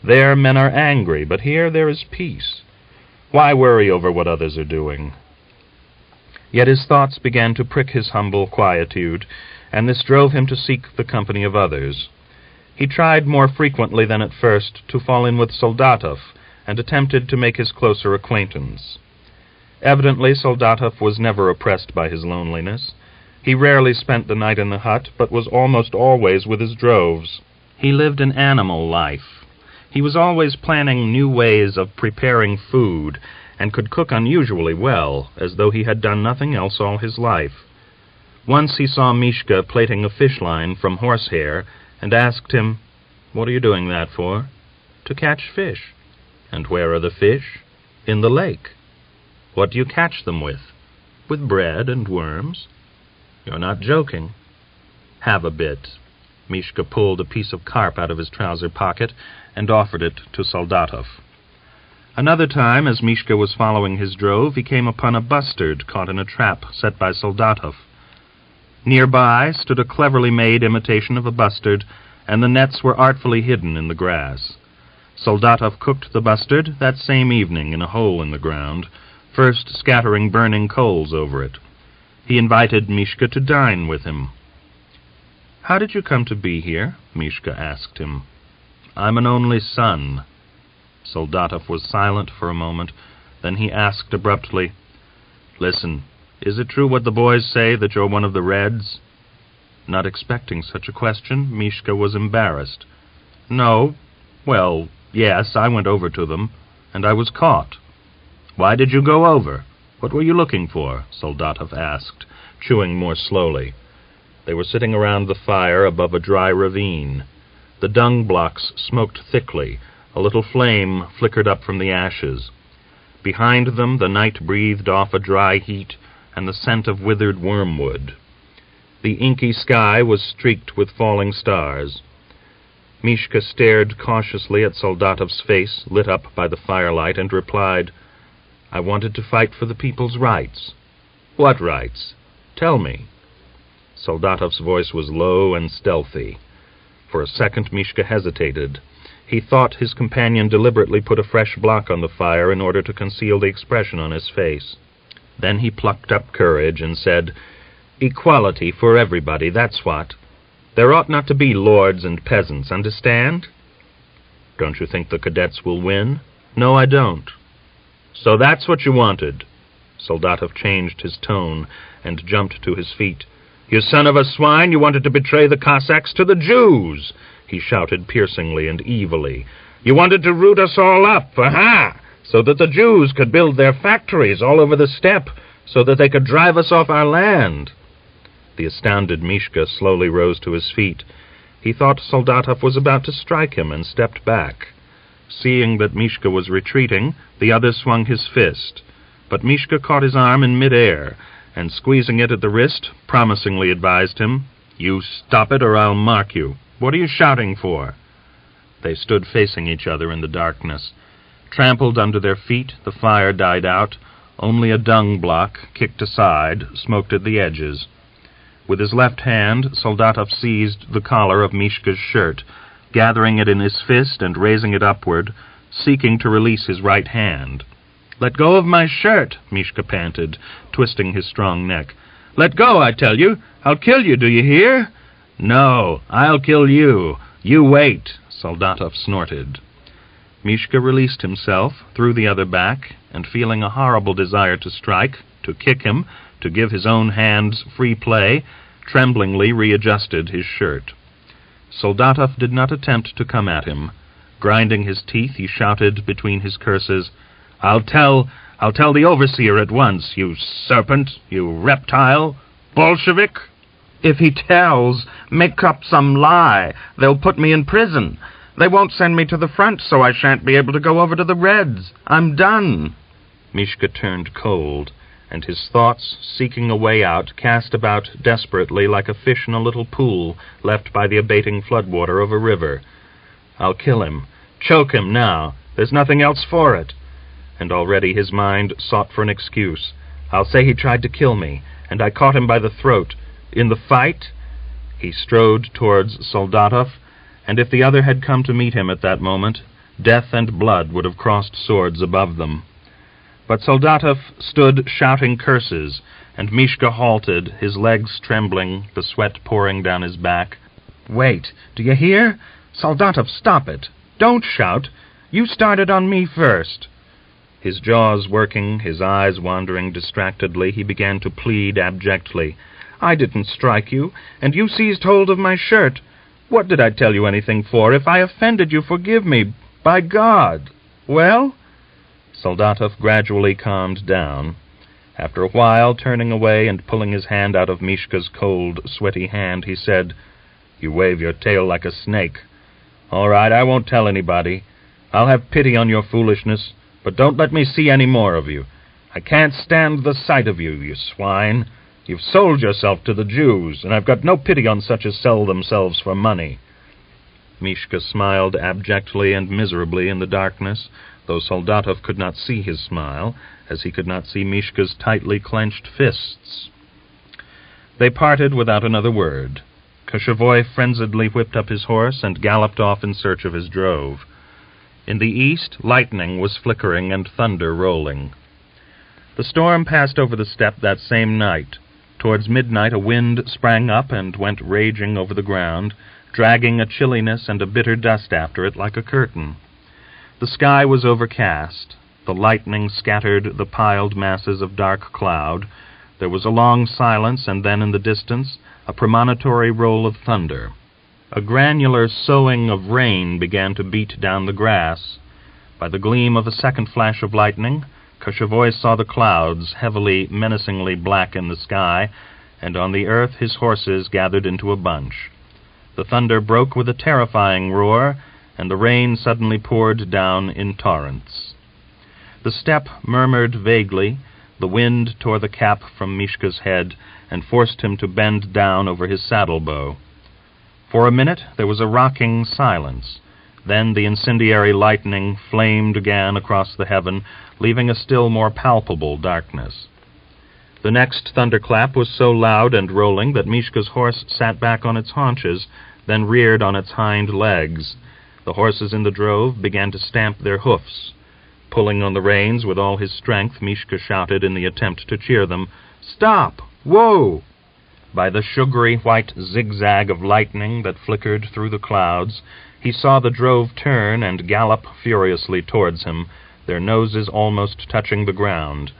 Speaker 1: There men are angry, but here there is peace. Why worry over what others are doing?" Yet his thoughts began to prick his humble quietude, and this drove him to seek the company of others. He tried more frequently than at first to fall in with Soldatov, and attempted to make his closer acquaintance. Evidently Soldatov was never oppressed by his loneliness. He rarely spent the night in the hut, but was almost always with his droves. He lived an animal life. He was always planning new ways of preparing food, and could cook unusually well, as though he had done nothing else all his life. Once he saw Mishka plaiting a fish line from horsehair, and asked him, "What are you doing that for?" "To catch fish." "And where are the fish?" "In the lake." "What do you catch them with?" "With bread and worms." "You're not joking." "Have a bit." Mishka pulled a piece of carp out of his trouser pocket and offered it to Soldatov. Another time, as Mishka was following his drove, he came upon a bustard caught in a trap set by Soldatov. Nearby stood a cleverly made imitation of a bustard, and the nets were artfully hidden in the grass. Soldatov cooked the bustard that same evening in a hole in the ground, first scattering burning coals over it. He invited Mishka to dine with him. "How did you come to be here?" Mishka asked him. "I'm an only son." Soldatov was silent for a moment. Then he asked abruptly, "Listen, is it true what the boys say, that you're one of the Reds?" Not expecting such a question, Mishka was embarrassed. "No. Well, yes, I went over to them, and I was caught." "Why did you go over? What were you looking for?" Soldatov asked, chewing more slowly. They were sitting around the fire above a dry ravine. The dung blocks smoked thickly. A little flame flickered up from the ashes. Behind them the night breathed off a dry heat and the scent of withered wormwood. The inky sky was streaked with falling stars. Mishka stared cautiously at Soldatov's face, lit up by the firelight, and replied, "I wanted to fight for the people's rights." "What rights? Tell me." Soldatov's voice was low and stealthy. For a second Mishka hesitated. He thought his companion deliberately put a fresh block on the fire in order to conceal the expression on his face. Then he plucked up courage and said, "Equality for everybody, that's what. There ought not to be lords and peasants, understand?" "Don't you think the cadets will win?" "No, I don't." "So that's what you wanted." Soldatov changed his tone and jumped to his feet. "You son of a swine, you wanted to betray the Cossacks to the Jews!" he shouted piercingly and evilly. "You wanted to root us all up, aha! So that the Jews could build their factories all over the steppe, so that they could drive us off our land." The astounded Mishka slowly rose to his feet. He thought Soldatov was about to strike him and stepped back. Seeing that Mishka was retreating, the other swung his fist. But Mishka caught his arm in mid-air, and squeezing it at the wrist, promisingly advised him, "You stop it or I'll mark you. What are you shouting for?" They stood facing each other in the darkness. Trampled under their feet, the fire died out. Only a dung block, kicked aside, smoked at the edges. With his left hand, Soldatov seized the collar of Mishka's shirt, gathering it in his fist and raising it upward, seeking to release his right hand. "Let go of my shirt," Mishka panted, twisting his strong neck. "Let go, I tell you. I'll kill you, do you hear?" "No, I'll kill you. You wait," Soldatov snorted. Mishka released himself, threw the other back, and feeling a horrible desire to strike, to kick him, to give his own hands free play, tremblingly readjusted his shirt. Soldatov did not attempt to come at him. Grinding his teeth, he shouted between his curses, I'll tell the overseer at once, you serpent, you reptile, Bolshevik." "If he tells, make up some lie. They'll put me in prison. They won't send me to the front, so I shan't be able to go over to the Reds. I'm done." Mishka turned cold, and his thoughts, seeking a way out, cast about desperately like a fish in a little pool left by the abating floodwater of a river. "I'll kill him. Choke him now. There's nothing else for it." And already his mind sought for an excuse. "I'll say he tried to kill me, and I caught him by the throat. In the fight?" He strode towards Soldatov, and if the other had come to meet him at that moment, death and blood would have crossed swords above them. But Soldatov stood shouting curses, and Mishka halted, his legs trembling, the sweat pouring down his back. "Wait, do you hear? Soldatov, stop it! Don't shout! You started on me first!" His jaws working, his eyes wandering distractedly, he began to plead abjectly. "I didn't strike you, and you seized hold of my shirt. What did I tell you anything for? If I offended you, forgive me. By God!" "Well?" Soldatov gradually calmed down. After a while, turning away and pulling his hand out of Mishka's cold, sweaty hand, he said, "You wave your tail like a snake. All right, I won't tell anybody. I'll have pity on your foolishness, but don't let me see any more of you. I can't stand the sight of you, you swine. You've sold yourself to the Jews, and I've got no pity on such as sell themselves for money." Mishka smiled abjectly and miserably in the darkness, though Soldatov could not see his smile, as he could not see Mishka's tightly clenched fists. They parted without another word. Koshevoy frenziedly whipped up his horse and galloped off in search of his drove. In the east, lightning was flickering and thunder rolling. The storm passed over the steppe that same night. Towards midnight a wind sprang up and went raging over the ground, dragging a chilliness and a bitter dust after it like a curtain. The sky was overcast. The lightning scattered the piled masses of dark cloud. There was a long silence, and then in the distance a premonitory roll of thunder. A granular soughing of rain began to beat down the grass. By the gleam of a second flash of lightning, Koshevoy saw the clouds heavily, menacingly black in the sky, and on the earth his horses gathered into a bunch. The thunder broke with a terrifying roar, and the rain suddenly poured down in torrents. The steppe murmured vaguely, the wind tore the cap from Mishka's head and forced him to bend down over his saddle-bow. For a minute there was a rocking silence. Then the incendiary lightning flamed again across the heaven, leaving a still more palpable darkness. The next thunderclap was so loud and rolling that Mishka's horse sat back on its haunches, then reared on its hind legs. The horses in the drove began to stamp their hoofs. Pulling on the reins with all his strength, Mishka shouted in the attempt to cheer them, "Stop! Whoa!" By the sugary white zigzag of lightning that flickered through the clouds, he saw the drove turn and gallop furiously towards him, their noses almost touching the ground.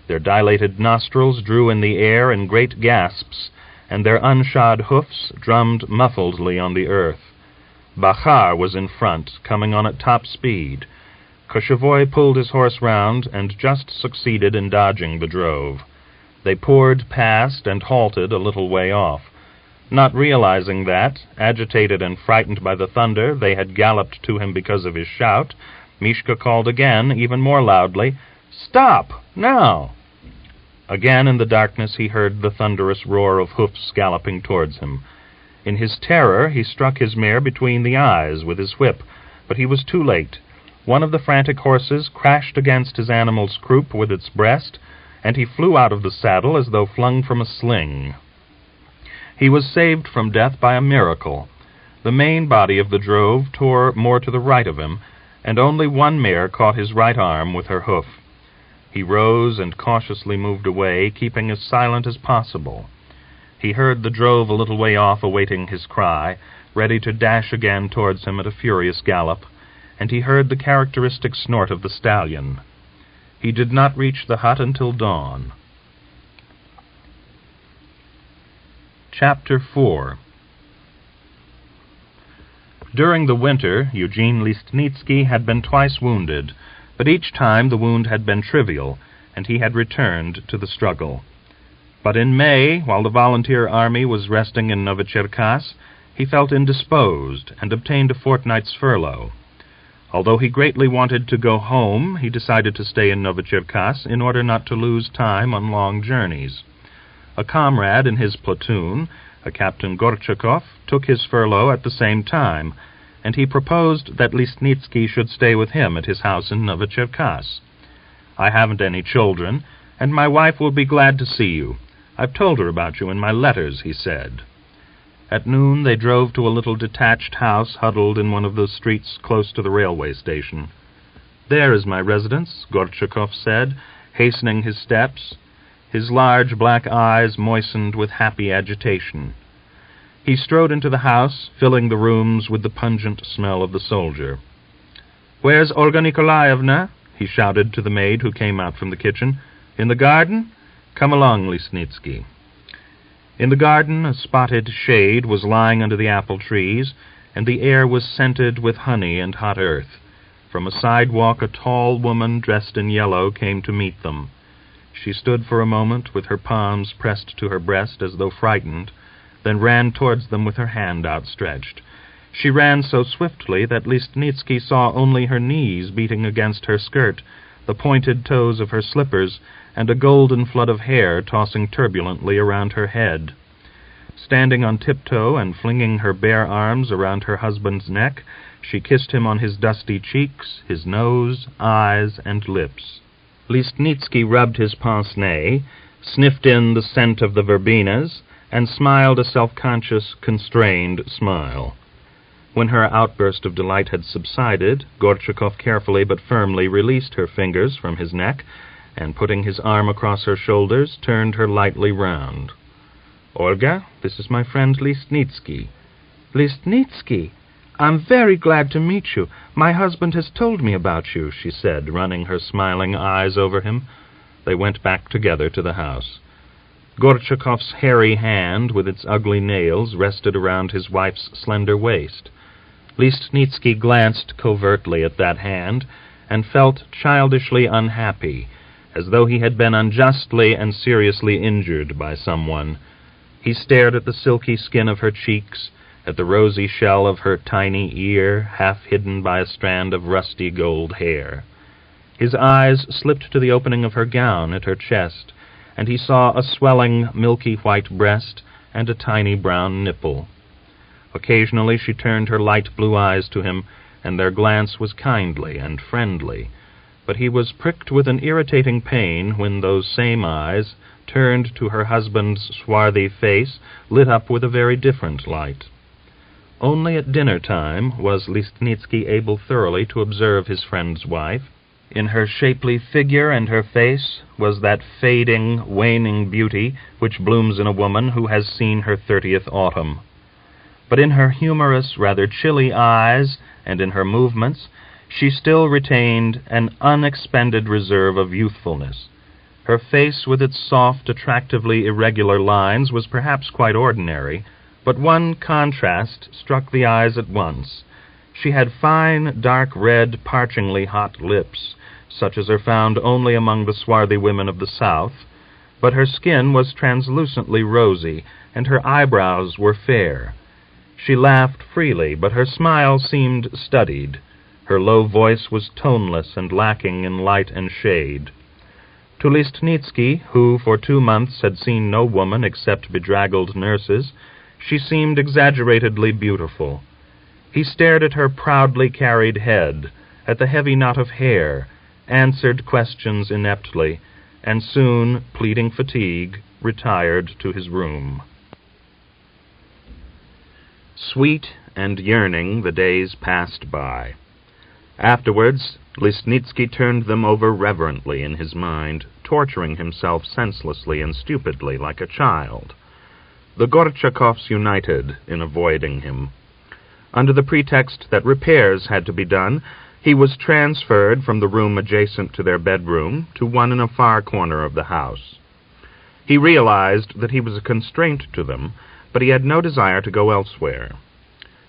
Speaker 1: Their dilated nostrils drew in the air in great gasps, and their unshod hoofs drummed muffledly on the earth. Bachar was in front, coming on at top speed. Koshevoy pulled his horse round and just succeeded in dodging the drove. They poured past and halted a little way off. Not realizing that, agitated and frightened by the thunder, they had galloped to him because of his shout, Mishka called again, even more loudly, "Stop! Now!" Again in the darkness he heard the thunderous roar of hoofs galloping towards him. In his terror he struck his mare between the eyes with his whip, but he was too late. One of the frantic horses crashed against his animal's croup with its breast, and he flew out of the saddle as though flung from a sling. He was saved from death by a miracle. The main body of the drove tore more to the right of him, and only one mare caught his right arm with her hoof. He rose and cautiously moved away, keeping as silent as possible. He heard the drove a little way off awaiting his cry, ready to dash again towards him at a furious gallop, and he heard the characteristic snort of the stallion. He did not reach the hut until dawn. Chapter 4. During the winter, Eugene Listnitsky had been twice wounded, but each time the wound had been trivial, and he had returned to the struggle. But in May, while the volunteer army was resting in Novocherkass, he felt indisposed and obtained a fortnight's furlough. Although he greatly wanted to go home, he decided to stay in Novocherkass in order not to lose time on long journeys. A comrade in his platoon, a Captain Gorchakov, took his furlough at the same time, and he proposed that Listnitsky should stay with him at his house in Novocherkass. "I haven't any children, and my wife will be glad to see you. I've told her about you in my letters," he said. At noon they drove to a little detached house huddled in one of the streets close to the railway station. "There is my residence," Gorchakov said, hastening his steps. His large black eyes moistened with happy agitation. He strode into the house, filling the rooms with the pungent smell of the soldier. "Where's Olga Nikolaevna?" he shouted to the maid who came out from the kitchen. "In the garden? Come along, Listnitsky." In the garden a spotted shade was lying under the apple trees, and the air was scented with honey and hot earth. From a sidewalk a tall woman dressed in yellow came to meet them. She stood for a moment with her palms pressed to her breast as though frightened, then ran towards them with her hand outstretched. She ran so swiftly that Listnitsky saw only her knees beating against her skirt, the pointed toes of her slippers, and a golden flood of hair tossing turbulently around her head. Standing on tiptoe and flinging her bare arms around her husband's neck, she kissed him on his dusty cheeks, his nose, eyes, and lips. Listnitsky rubbed his pince-nez, sniffed in the scent of the verbenas, and smiled a self-conscious, constrained smile. When her outburst of delight had subsided, Gorchakov carefully but firmly released her fingers from his neck, and putting his arm across her shoulders, turned her lightly round. "Olga, this is my friend Listnitsky." "Listnitsky? I'm very glad to meet you. My husband has told me about you," she said, running her smiling eyes over him. They went back together to the house. Gorchakov's hairy hand, with its ugly nails, rested around his wife's slender waist. Listnitsky glanced covertly at that hand, and felt childishly unhappy, as though he had been unjustly and seriously injured by someone. He stared at the silky skin of her cheeks, at the rosy shell of her tiny ear, half hidden by a strand of rusty gold hair. His eyes slipped to the opening of her gown at her chest, and he saw a swelling, milky white breast and a tiny brown nipple. Occasionally she turned her light blue eyes to him, and their glance was kindly and friendly, but he was pricked with an irritating pain when those same eyes, turned to her husband's swarthy face, lit up with a very different light. Only at dinner-time was Listnitsky able thoroughly to observe his friend's wife. In her shapely figure and her face was that fading, waning beauty which blooms in a woman who has seen her 30th autumn. But in her humorous, rather chilly eyes, and in her movements, she still retained an unexpended reserve of youthfulness. Her face, with its soft, attractively irregular lines, was perhaps quite ordinary, but one contrast struck the eyes at once. She had fine, dark red, parchingly hot lips, such as are found only among the swarthy women of the South, but her skin was translucently rosy, and her eyebrows were fair. She laughed freely, but her smile seemed studied. Her low voice was toneless and lacking in light and shade. To Listnitsky, who for 2 months had seen no woman except bedraggled nurses, she seemed exaggeratedly beautiful. He stared at her proudly carried head, at the heavy knot of hair, answered questions ineptly, and soon, pleading fatigue, retired to his room. Sweet and yearning the days passed by. Afterwards, Listnitsky turned them over reverently in his mind, torturing himself senselessly and stupidly like a child. The Gorchakovs united in avoiding him. Under the pretext that repairs had to be done, he was transferred from the room adjacent to their bedroom to one in a far corner of the house. He realized that he was a constraint to them, but he had no desire to go elsewhere.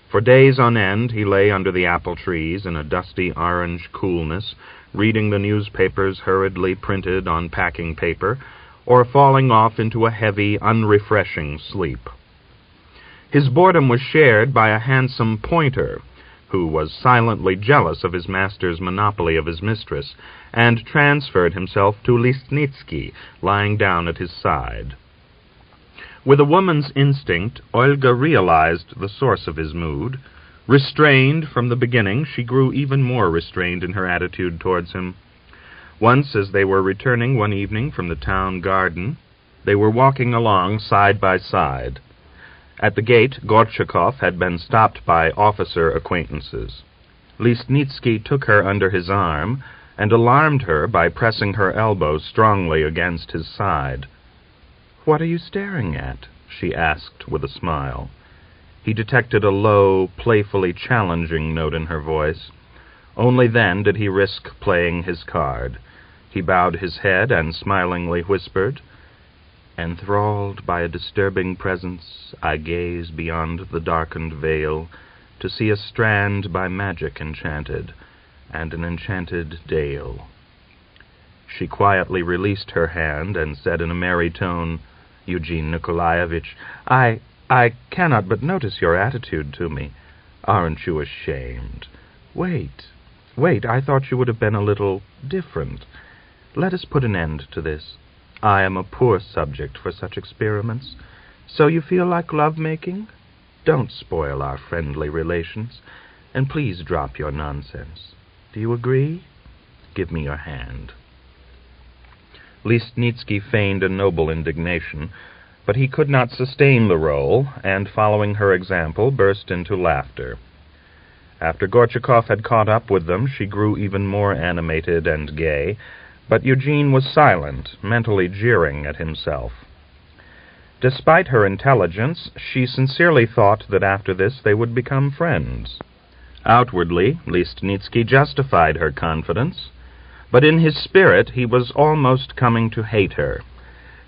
Speaker 1: For days on end he lay under the apple trees in a dusty orange coolness, reading the newspapers hurriedly printed on packing paper, or falling off into a heavy, unrefreshing sleep. His boredom was shared by a handsome pointer, who was silently jealous of his master's monopoly of his mistress, and transferred himself to Listnitsky, lying down at his side. With a woman's instinct, Olga realized the source of his mood. Restrained from the beginning, she grew even more restrained in her attitude towards him. Once, as they were returning one evening from the town garden, they were walking along side by side. At the gate, Gorchakov had been stopped by officer acquaintances. Listnitsky took her under his arm and alarmed her by pressing her elbow strongly against his side. "What are you staring at?" she asked with a smile. He detected a low, playfully challenging note in her voice. Only then did he risk playing his card. He bowed his head and smilingly whispered, "Enthralled by a disturbing presence, I gaze beyond the darkened veil to see a strand by magic enchanted, and an enchanted dale." She quietly released her hand and said in a merry tone, "Eugene Nikolaevich, I cannot but notice your attitude to me. Aren't you ashamed? Wait, I thought you would have been a little different. Let us put an end to this. I am a poor subject for such experiments. So you feel like love-making? Don't spoil our friendly relations, and please drop your nonsense. Do you agree? Give me your hand." Listnitsky feigned a noble indignation, but he could not sustain the role, and, following her example, burst into laughter. After Gorchakov had caught up with them, she grew even more animated and gay, but Eugene was silent, mentally jeering at himself. Despite her intelligence, she sincerely thought that after this they would become friends. Outwardly, Listnitsky justified her confidence, but in his spirit he was almost coming to hate her,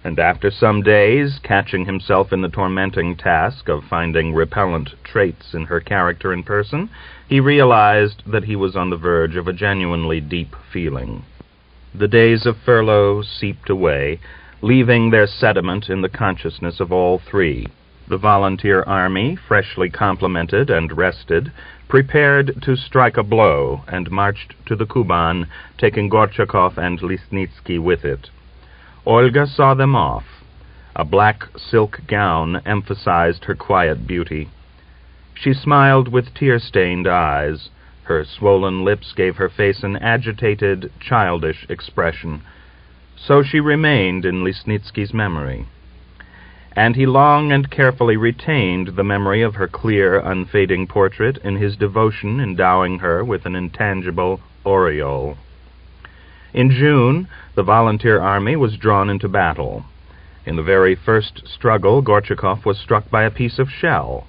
Speaker 1: and after some days, catching himself in the tormenting task of finding repellent traits in her character and person, he realized that he was on the verge of a genuinely deep feeling. The days of furlough seeped away, leaving their sediment in the consciousness of all three. The volunteer army, freshly complemented and rested, prepared to strike a blow, and marched to the Kuban, taking Gorchakov and Listnitsky with it. Olga saw them off. A black silk gown emphasized her quiet beauty. She smiled with tear-stained eyes. Her swollen lips gave her face an agitated, childish expression. So she remained in Listnitsky's memory. And he long and carefully retained the memory of her clear, unfading portrait in his devotion endowing her with an intangible aureole. In June, the volunteer army was drawn into battle. In the very first struggle, Gorchakov was struck by a piece of shell.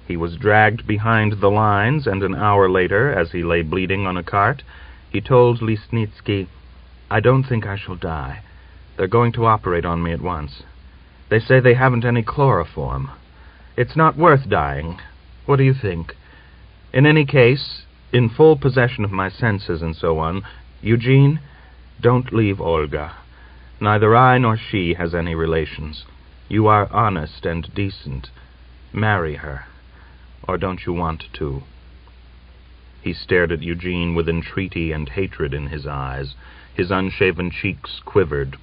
Speaker 1: He was dragged behind the lines, and an hour later, as he lay bleeding on a cart, he told Listnitsky, "I don't think I shall die. They're going to operate on me at once. They say they haven't any chloroform. It's not worth dying. What do you think? In any case, in full possession of my senses and so on, Eugene, don't leave Olga. Neither I nor she has any relations. You are honest and decent. Marry her. Or don't you want to?" He stared at Eugene with entreaty and hatred in his eyes. His unshaven cheeks quivered.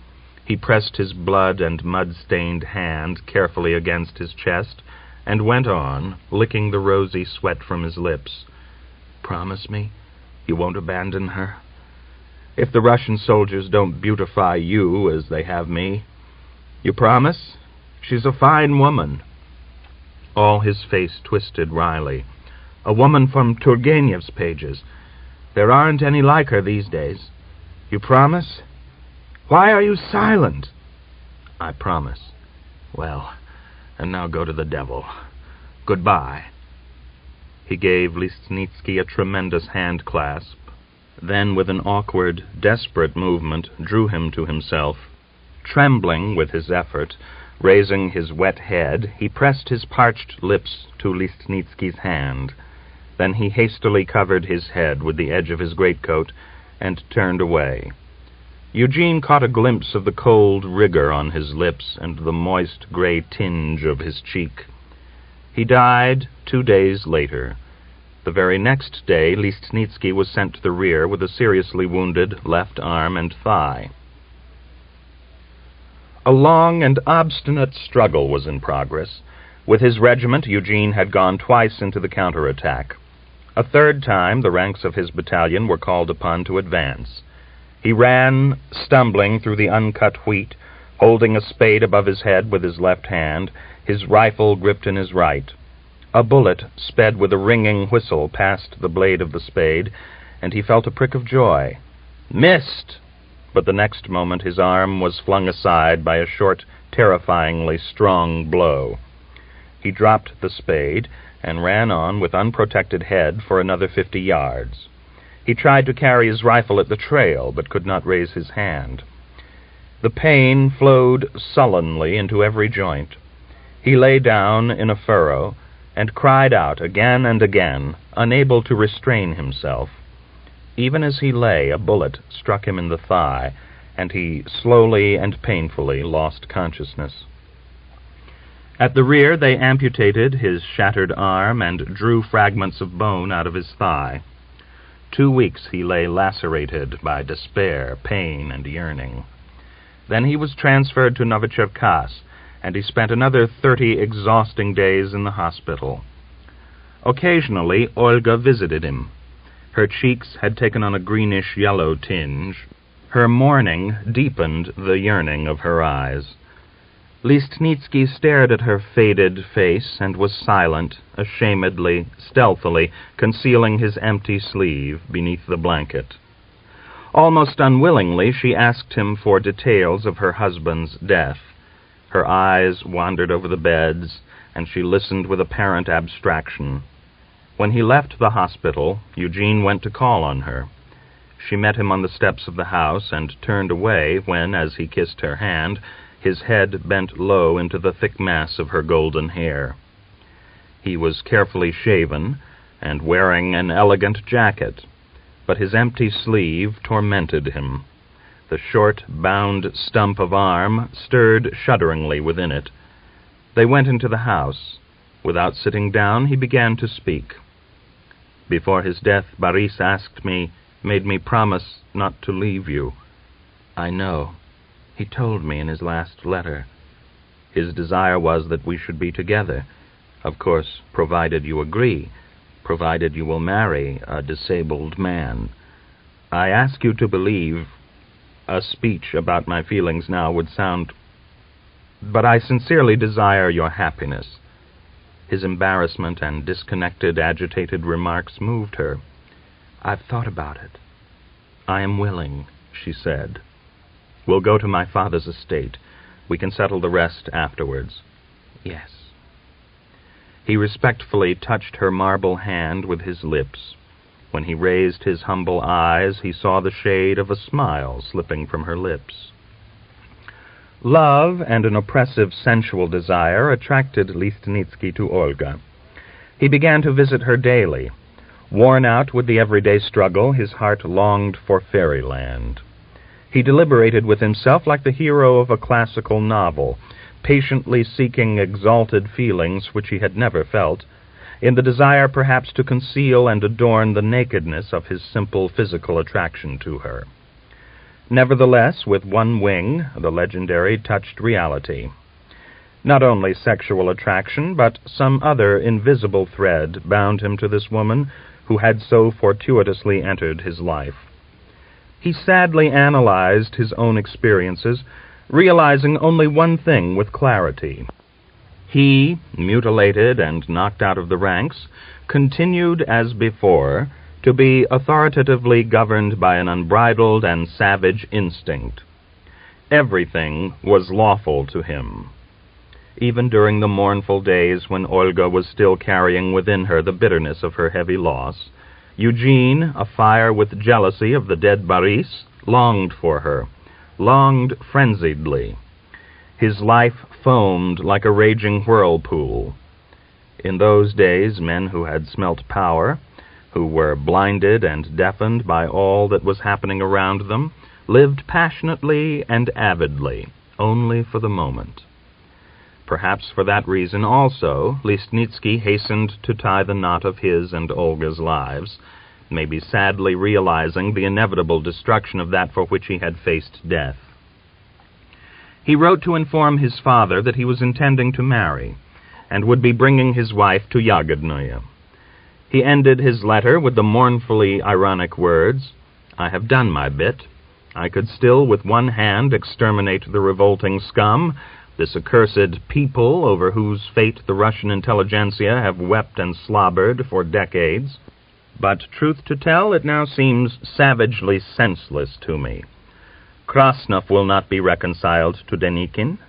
Speaker 1: He pressed his blood and mud-stained hand carefully against his chest and went on, licking the rosy sweat from his lips. "Promise me you won't abandon her? If the Russian soldiers don't beautify you as they have me. You promise? She's a fine woman." All his face twisted wryly. "A woman from Turgenev's pages. There aren't any like her these days. You promise? Why are you silent?" "I promise." "Well, and now go to the devil. Goodbye." He gave Listnitsky a tremendous hand-clasp, then with an awkward, desperate movement drew him to himself. Trembling with his effort, raising his wet head, he pressed his parched lips to Listnitsky's hand. Then he hastily covered his head with the edge of his greatcoat and turned away. Eugene caught a glimpse of the cold rigor on his lips and the moist gray tinge of his cheek. He died 2 days later. The very next day, Listnitsky was sent to the rear with a seriously wounded left arm and thigh. A long and obstinate struggle was in progress. With his regiment, Eugene had gone twice into the counterattack. A third time, the ranks of his battalion were called upon to advance. He ran, stumbling through the uncut wheat, holding a spade above his head with his left hand, his rifle gripped in his right. A bullet sped with a ringing whistle past the blade of the spade, and he felt a prick of joy. Missed! But the next moment his arm was flung aside by a short, terrifyingly strong blow. He dropped the spade and ran on with unprotected head for another 50 yards. He tried to carry his rifle at the trail, but could not raise his hand. The pain flowed sullenly into every joint. He lay down in a furrow and cried out again and again, unable to restrain himself. Even as he lay, a bullet struck him in the thigh, and he slowly and painfully lost consciousness. At the rear, they amputated his shattered arm and drew fragments of bone out of his thigh. 2 weeks he lay lacerated by despair, pain, and yearning. Then he was transferred to Novicherkass, and he spent another 30 exhausting days in the hospital. Occasionally, Olga visited him. Her cheeks had taken on a greenish-yellow tinge. Her mourning deepened the yearning of her eyes. Listnitsky stared at her faded face and was silent, ashamedly, stealthily, concealing his empty sleeve beneath the blanket. Almost unwillingly, she asked him for details of her husband's death. Her eyes wandered over the beds, and she listened with apparent abstraction. When he left the hospital, Eugene went to call on her. She met him on the steps of the house and turned away when, as he kissed her hand, his head bent low into the thick mass of her golden hair. He was carefully shaven and wearing an elegant jacket, but his empty sleeve tormented him. The short, bound stump of arm stirred shudderingly within it. They went into the house. Without sitting down, he began to speak. Before his death, Boris made me promise not to leave you. I know. He told me in his last letter. His desire was that we should be together. Of course, provided you agree, provided you will marry a disabled man. I ask you to believe. A speech about my feelings now would sound... But I sincerely desire your happiness. His embarrassment and disconnected, agitated remarks moved her. I've thought about it. I am willing, she said. We'll go to my father's estate. We can settle the rest afterwards. Yes. He respectfully touched her marble hand with his lips. When he raised his humble eyes, he saw the shade of a smile slipping from her lips. Love and an oppressive sensual desire attracted Listnitsky to Olga. He began to visit her daily. Worn out with the everyday struggle, his heart longed for fairyland. He deliberated with himself like the hero of a classical novel, patiently seeking exalted feelings which he had never felt, in the desire perhaps to conceal and adorn the nakedness of his simple physical attraction to her. Nevertheless, with one wing, the legendary touched reality. Not only sexual attraction, but some other invisible thread bound him to this woman who had so fortuitously entered his life. He sadly analyzed his own experiences, realizing only one thing with clarity. He, mutilated and knocked out of the ranks, continued as before to be authoritatively governed by an unbridled and savage instinct. Everything was lawful to him. Even during the mournful days when Olga was still carrying within her the bitterness of her heavy loss, Eugene, afire with jealousy of the dead Boris, longed for her, longed frenziedly. His life foamed like a raging whirlpool. In those days, men who had smelt power, who were blinded and deafened by all that was happening around them, lived passionately and avidly, only for the moment. Perhaps for that reason also, Listnitsky hastened to tie the knot of his and Olga's lives, maybe sadly realizing the inevitable destruction of that for which he had faced death. He wrote to inform his father that he was intending to marry, and would be bringing his wife to Yagodnoye. He ended his letter with the mournfully ironic words, I have done my bit. I could still with one hand exterminate the revolting scum, this accursed people over whose fate the Russian intelligentsia have wept and slobbered for decades. But truth to tell, it now seems savagely senseless to me. Krasnov will not be reconciled to Denikin,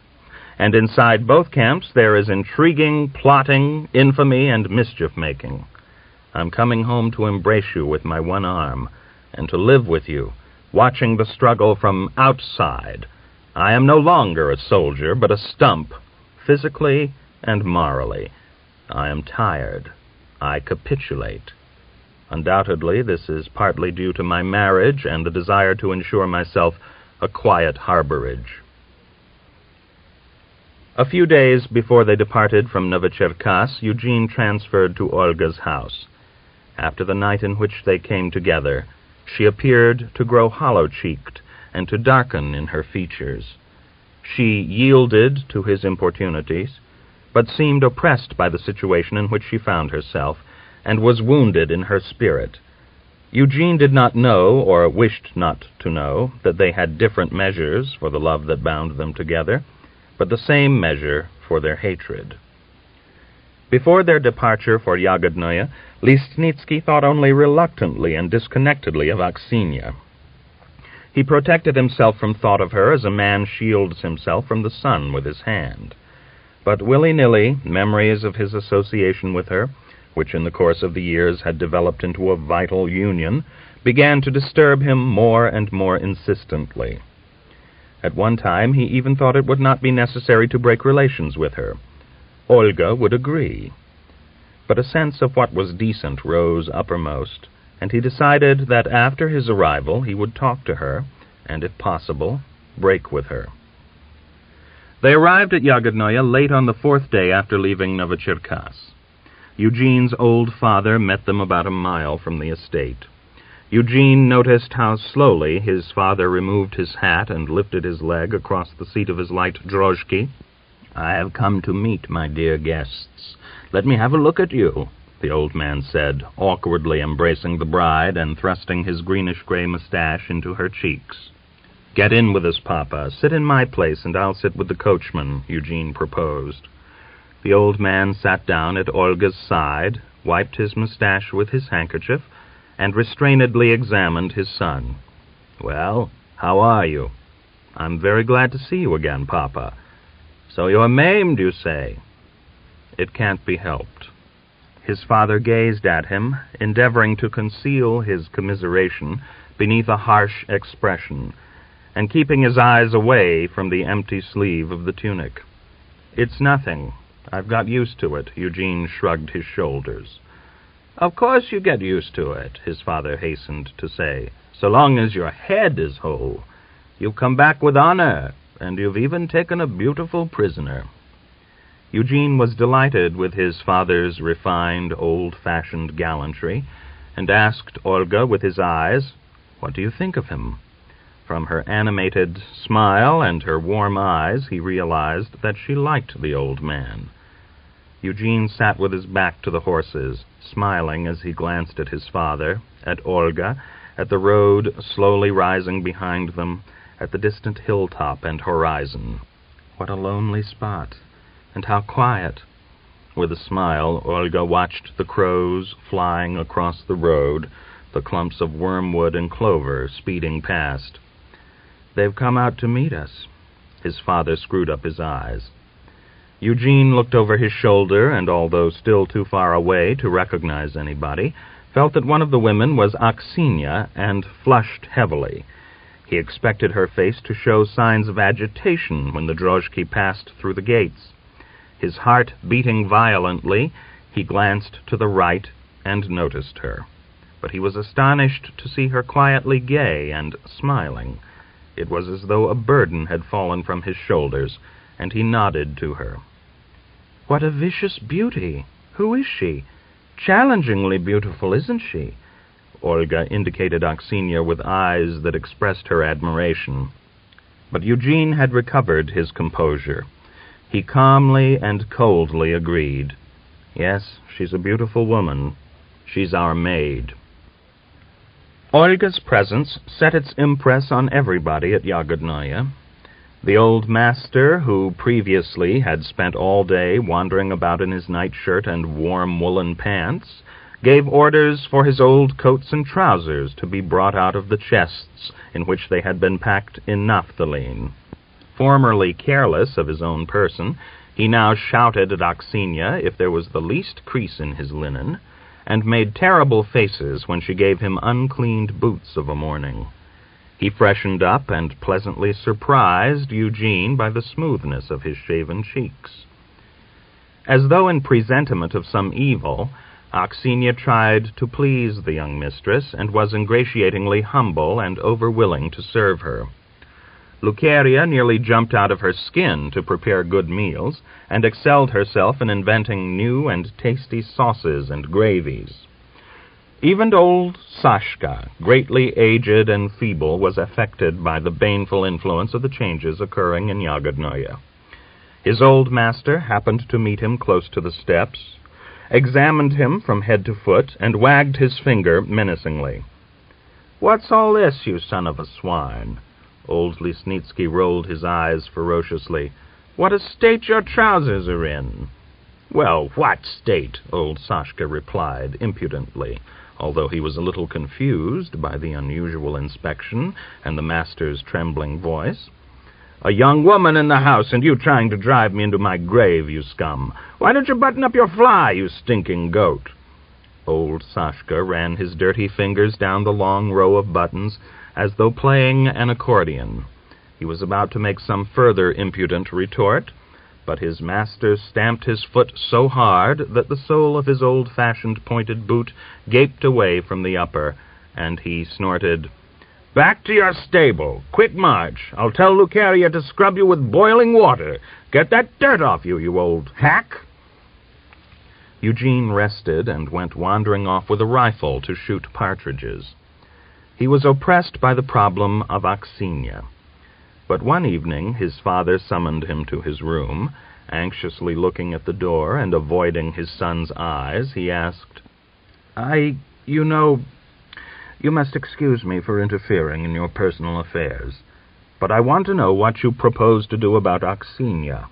Speaker 1: and inside both camps there is intriguing, plotting, infamy, and mischief-making. I'm coming home to embrace you with my one arm, and to live with you, watching the struggle from outside. I am no longer a soldier, but a stump, physically and morally. I am tired. I capitulate. Undoubtedly, this is partly due to my marriage and the desire to ensure myself a quiet harborage. A few days before they departed from Novocherkass, Eugene transferred to Olga's house. After the night in which they came together, she appeared to grow hollow-cheeked and to darken in her features. She yielded to his importunities, but seemed oppressed by the situation in which she found herself, and was wounded in her spirit. Eugene did not know, or wished not to know, that they had different measures for the love that bound them together, but the same measure for their hatred. Before their departure for Yagodnoye, Listnitsky thought only reluctantly and disconnectedly of Aksiniya. He protected himself from thought of her as a man shields himself from the sun with his hand. But willy-nilly, memories of his association with her, which in the course of the years had developed into a vital union, began to disturb him more and more insistently. At one time he even thought it would not be necessary to break relations with her. Olga would agree. But a sense of what was decent rose uppermost, and he decided that after his arrival he would talk to her, and if possible, break with her. They arrived at Yagodnoye late on the fourth day after leaving Novocherkass. Eugene's old father met them about a mile from the estate. Eugene noticed how slowly his father removed his hat and lifted his leg across the seat of his light drozhki. "I have come to meet my dear guests. Let me have a look at you," the old man said, awkwardly embracing the bride and thrusting his greenish-gray mustache into her cheeks. "Get in with us, Papa. Sit in my place, and I'll sit with the coachman," Eugene proposed. The old man sat down at Olga's side, wiped his mustache with his handkerchief, and restrainedly examined his son. "Well, how are you?" "I'm very glad to see you again, Papa." "So you're maimed, you say?" "It can't be helped." His father gazed at him, endeavoring to conceal his commiseration beneath a harsh expression, and keeping his eyes away from the empty sleeve of the tunic. "It's nothing. I've got used to it," Eugene shrugged his shoulders. "Of course you get used to it," his father hastened to say, "so long as your head is whole. You've come back with honor, and you've even taken a beautiful prisoner." Eugene was delighted with his father's refined, old-fashioned gallantry, and asked Olga with his eyes, "What do you think of him?" From her animated smile and her warm eyes, he realized that she liked the old man. Eugene sat with his back to the horses, smiling as he glanced at his father, at Olga, at the road slowly rising behind them, at the distant hilltop and horizon. What a lonely spot, and how quiet! With a smile, Olga watched the crows flying across the road, the clumps of wormwood and clover speeding past. "They've come out to meet us." His father screwed up his eyes. Eugene looked over his shoulder, and although still too far away to recognize anybody, felt that one of the women was Aksiniya, and flushed heavily. He expected her face to show signs of agitation when the drozhki passed through the gates. His heart beating violently, he glanced to the right and noticed her. But he was astonished to see her quietly gay and smiling. It was as though a burden had fallen from his shoulders, and he nodded to her. "What a vicious beauty! Who is she? Challengingly beautiful, isn't she?" Olga indicated Aksiniya with eyes that expressed her admiration. But Eugene had recovered his composure. He calmly and coldly agreed. "Yes, she's a beautiful woman. She's our maid." Olga's presence set its impress on everybody at Yagodnoye. The old master, who previously had spent all day wandering about in his nightshirt and warm woolen pants, gave orders for his old coats and trousers to be brought out of the chests in which they had been packed in naphthalene. Formerly careless of his own person, he now shouted at Aksenia if there was the least crease in his linen, and made terrible faces when she gave him uncleaned boots of a morning. He freshened up and pleasantly surprised Eugene by the smoothness of his shaven cheeks. As though in presentiment of some evil, Aksenia tried to please the young mistress, and was ingratiatingly humble and over-willing to serve her. Lucaria nearly jumped out of her skin to prepare good meals, and excelled herself in inventing new and tasty sauces and gravies. Even old Sashka, greatly aged and feeble, was affected by the baneful influence of the changes occurring in Yagodnoye. His old master happened to meet him close to the steps, examined him from head to foot, and wagged his finger menacingly. "What's all this, you son of a swine?" Old Lisnitsky rolled his eyes ferociously. "What a state your trousers are in!" "Well, what state?" old Sashka replied impudently, although he was a little confused by the unusual inspection and the master's trembling voice. "A young woman in the house, and you trying to drive me into my grave, you scum. Why don't you button up your fly, you stinking goat?" Old Sashka ran his dirty fingers down the long row of buttons as though playing an accordion. He was about to make some further impudent retort, but his master stamped his foot so hard that the sole of his old-fashioned pointed boot gaped away from the upper, and he snorted, "Back to your stable! Quick march! I'll tell Lucaria to scrub you with boiling water! Get that dirt off you, you old hack!" Eugene rested and went wandering off with a rifle to shoot partridges. He was oppressed by the problem of Aksenia. But one evening his father summoned him to his room. Anxiously looking at the door and avoiding his son's eyes, he asked, You must excuse me for interfering in your personal affairs, but I want to know what you propose to do about Aksenia."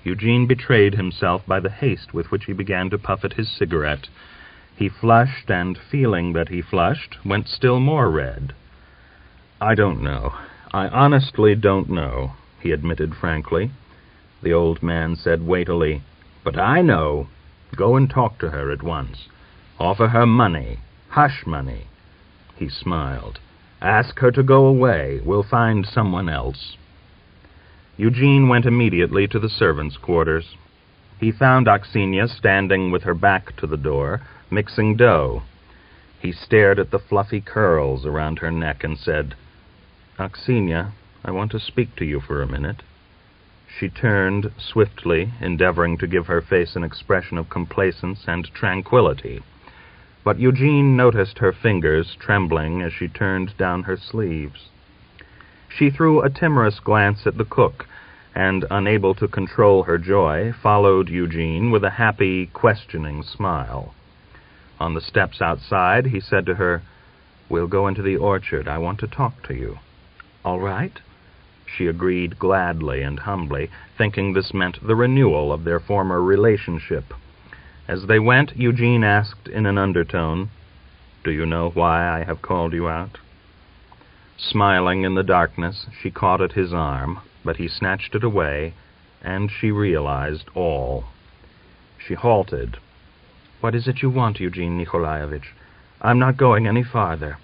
Speaker 1: Eugene betrayed himself by the haste with which he began to puff at his cigarette. He flushed, and, feeling that he flushed, went still more red. "I don't know. I honestly don't know," he admitted frankly. The old man said weightily, "But I know. Go and talk to her at once. Offer her money. Hush money." He smiled. "Ask her to go away. We'll find someone else." Eugene went immediately to the servants' quarters. He found Aksenia standing with her back to the door, mixing dough. He stared at the fluffy curls around her neck and said, "Aksenia, I want to speak to you for a minute." She turned swiftly, endeavoring to give her face an expression of complacence and tranquility. But Eugene noticed her fingers trembling as she turned down her sleeves. She threw a timorous glance at the cook, and, unable to control her joy, followed Eugene with a happy, questioning smile. On the steps outside, he said to her, "We'll go into the orchard. I want to talk to you." "All right." She agreed gladly and humbly, thinking this meant the renewal of their former relationship. As they went, Eugene asked in an undertone, "Do you know why I have called you out?" Smiling in the darkness, she caught at his arm, but he snatched it away, and she realized all. She halted. "What is it you want, Eugene Nikolaevich? I'm not going any farther."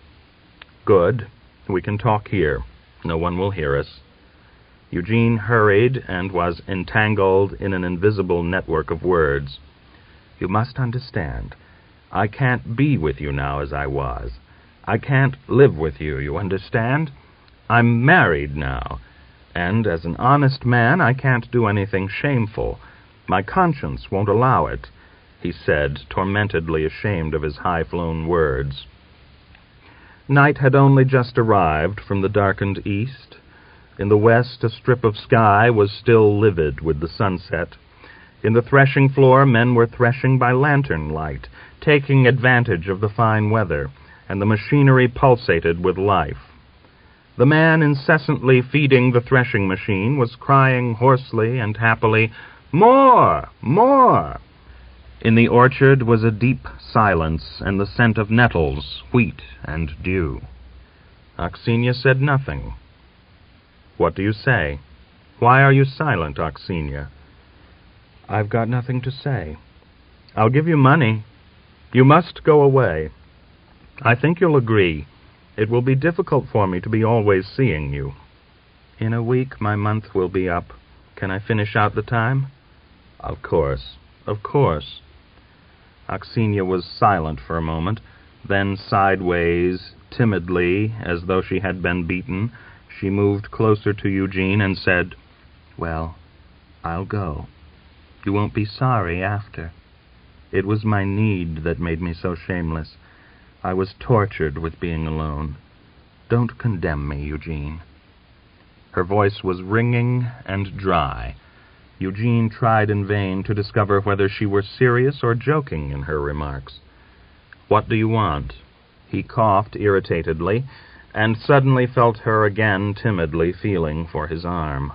Speaker 1: "Good. We can talk here. No one will hear us." Eugene hurried and was entangled in an invisible network of words. "You must understand. I can't be with you now as I was. I can't live with you, you understand? I'm married now, and as an honest man I can't do anything shameful. My conscience won't allow it," he said, tormentedly ashamed of his high-flown words. Night had only just arrived from the darkened east. In the west a strip of sky was still livid with the sunset. In the threshing floor men were threshing by lantern light, taking advantage of the fine weather, and the machinery pulsated with life. The man incessantly feeding the threshing machine was crying hoarsely and happily, "More! More!" In the orchard was a deep silence and the scent of nettles, wheat, and dew. Aksenia said nothing. What do you say? Why are you silent, Aksenia?
Speaker 2: I've got nothing to say.
Speaker 1: I'll give you money. You must go away. I think you'll agree. It will be difficult for me to be always seeing you.
Speaker 2: In a week my month will be up. Can I finish out the time?
Speaker 1: Of course, of course.
Speaker 2: Aksenia was silent for a moment. Then sideways, timidly, as though she had been beaten, she moved closer to Eugene and said, "Well, I'll go. You won't be sorry after. It was my need that made me so shameless. I was tortured with being alone. Don't condemn me, Eugene." Her voice was ringing and dry. Eugene tried in vain to discover whether she were serious or joking in her remarks. "What do you want?" He coughed irritatedly, and suddenly felt her again timidly feeling for his arm.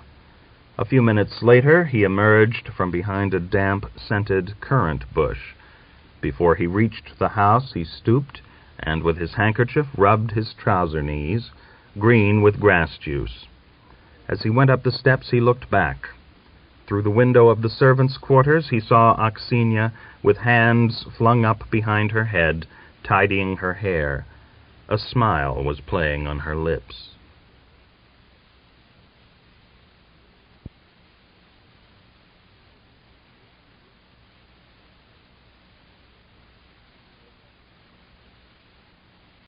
Speaker 2: A few minutes later he emerged from behind a damp, scented currant bush. Before he reached the house he stooped, and with his handkerchief rubbed his trouser knees, green with grass juice. As he went up the steps he looked back. Through the window of the servants' quarters he saw Aksenia, with hands flung up behind her head, tidying her hair. A smile was playing on her lips.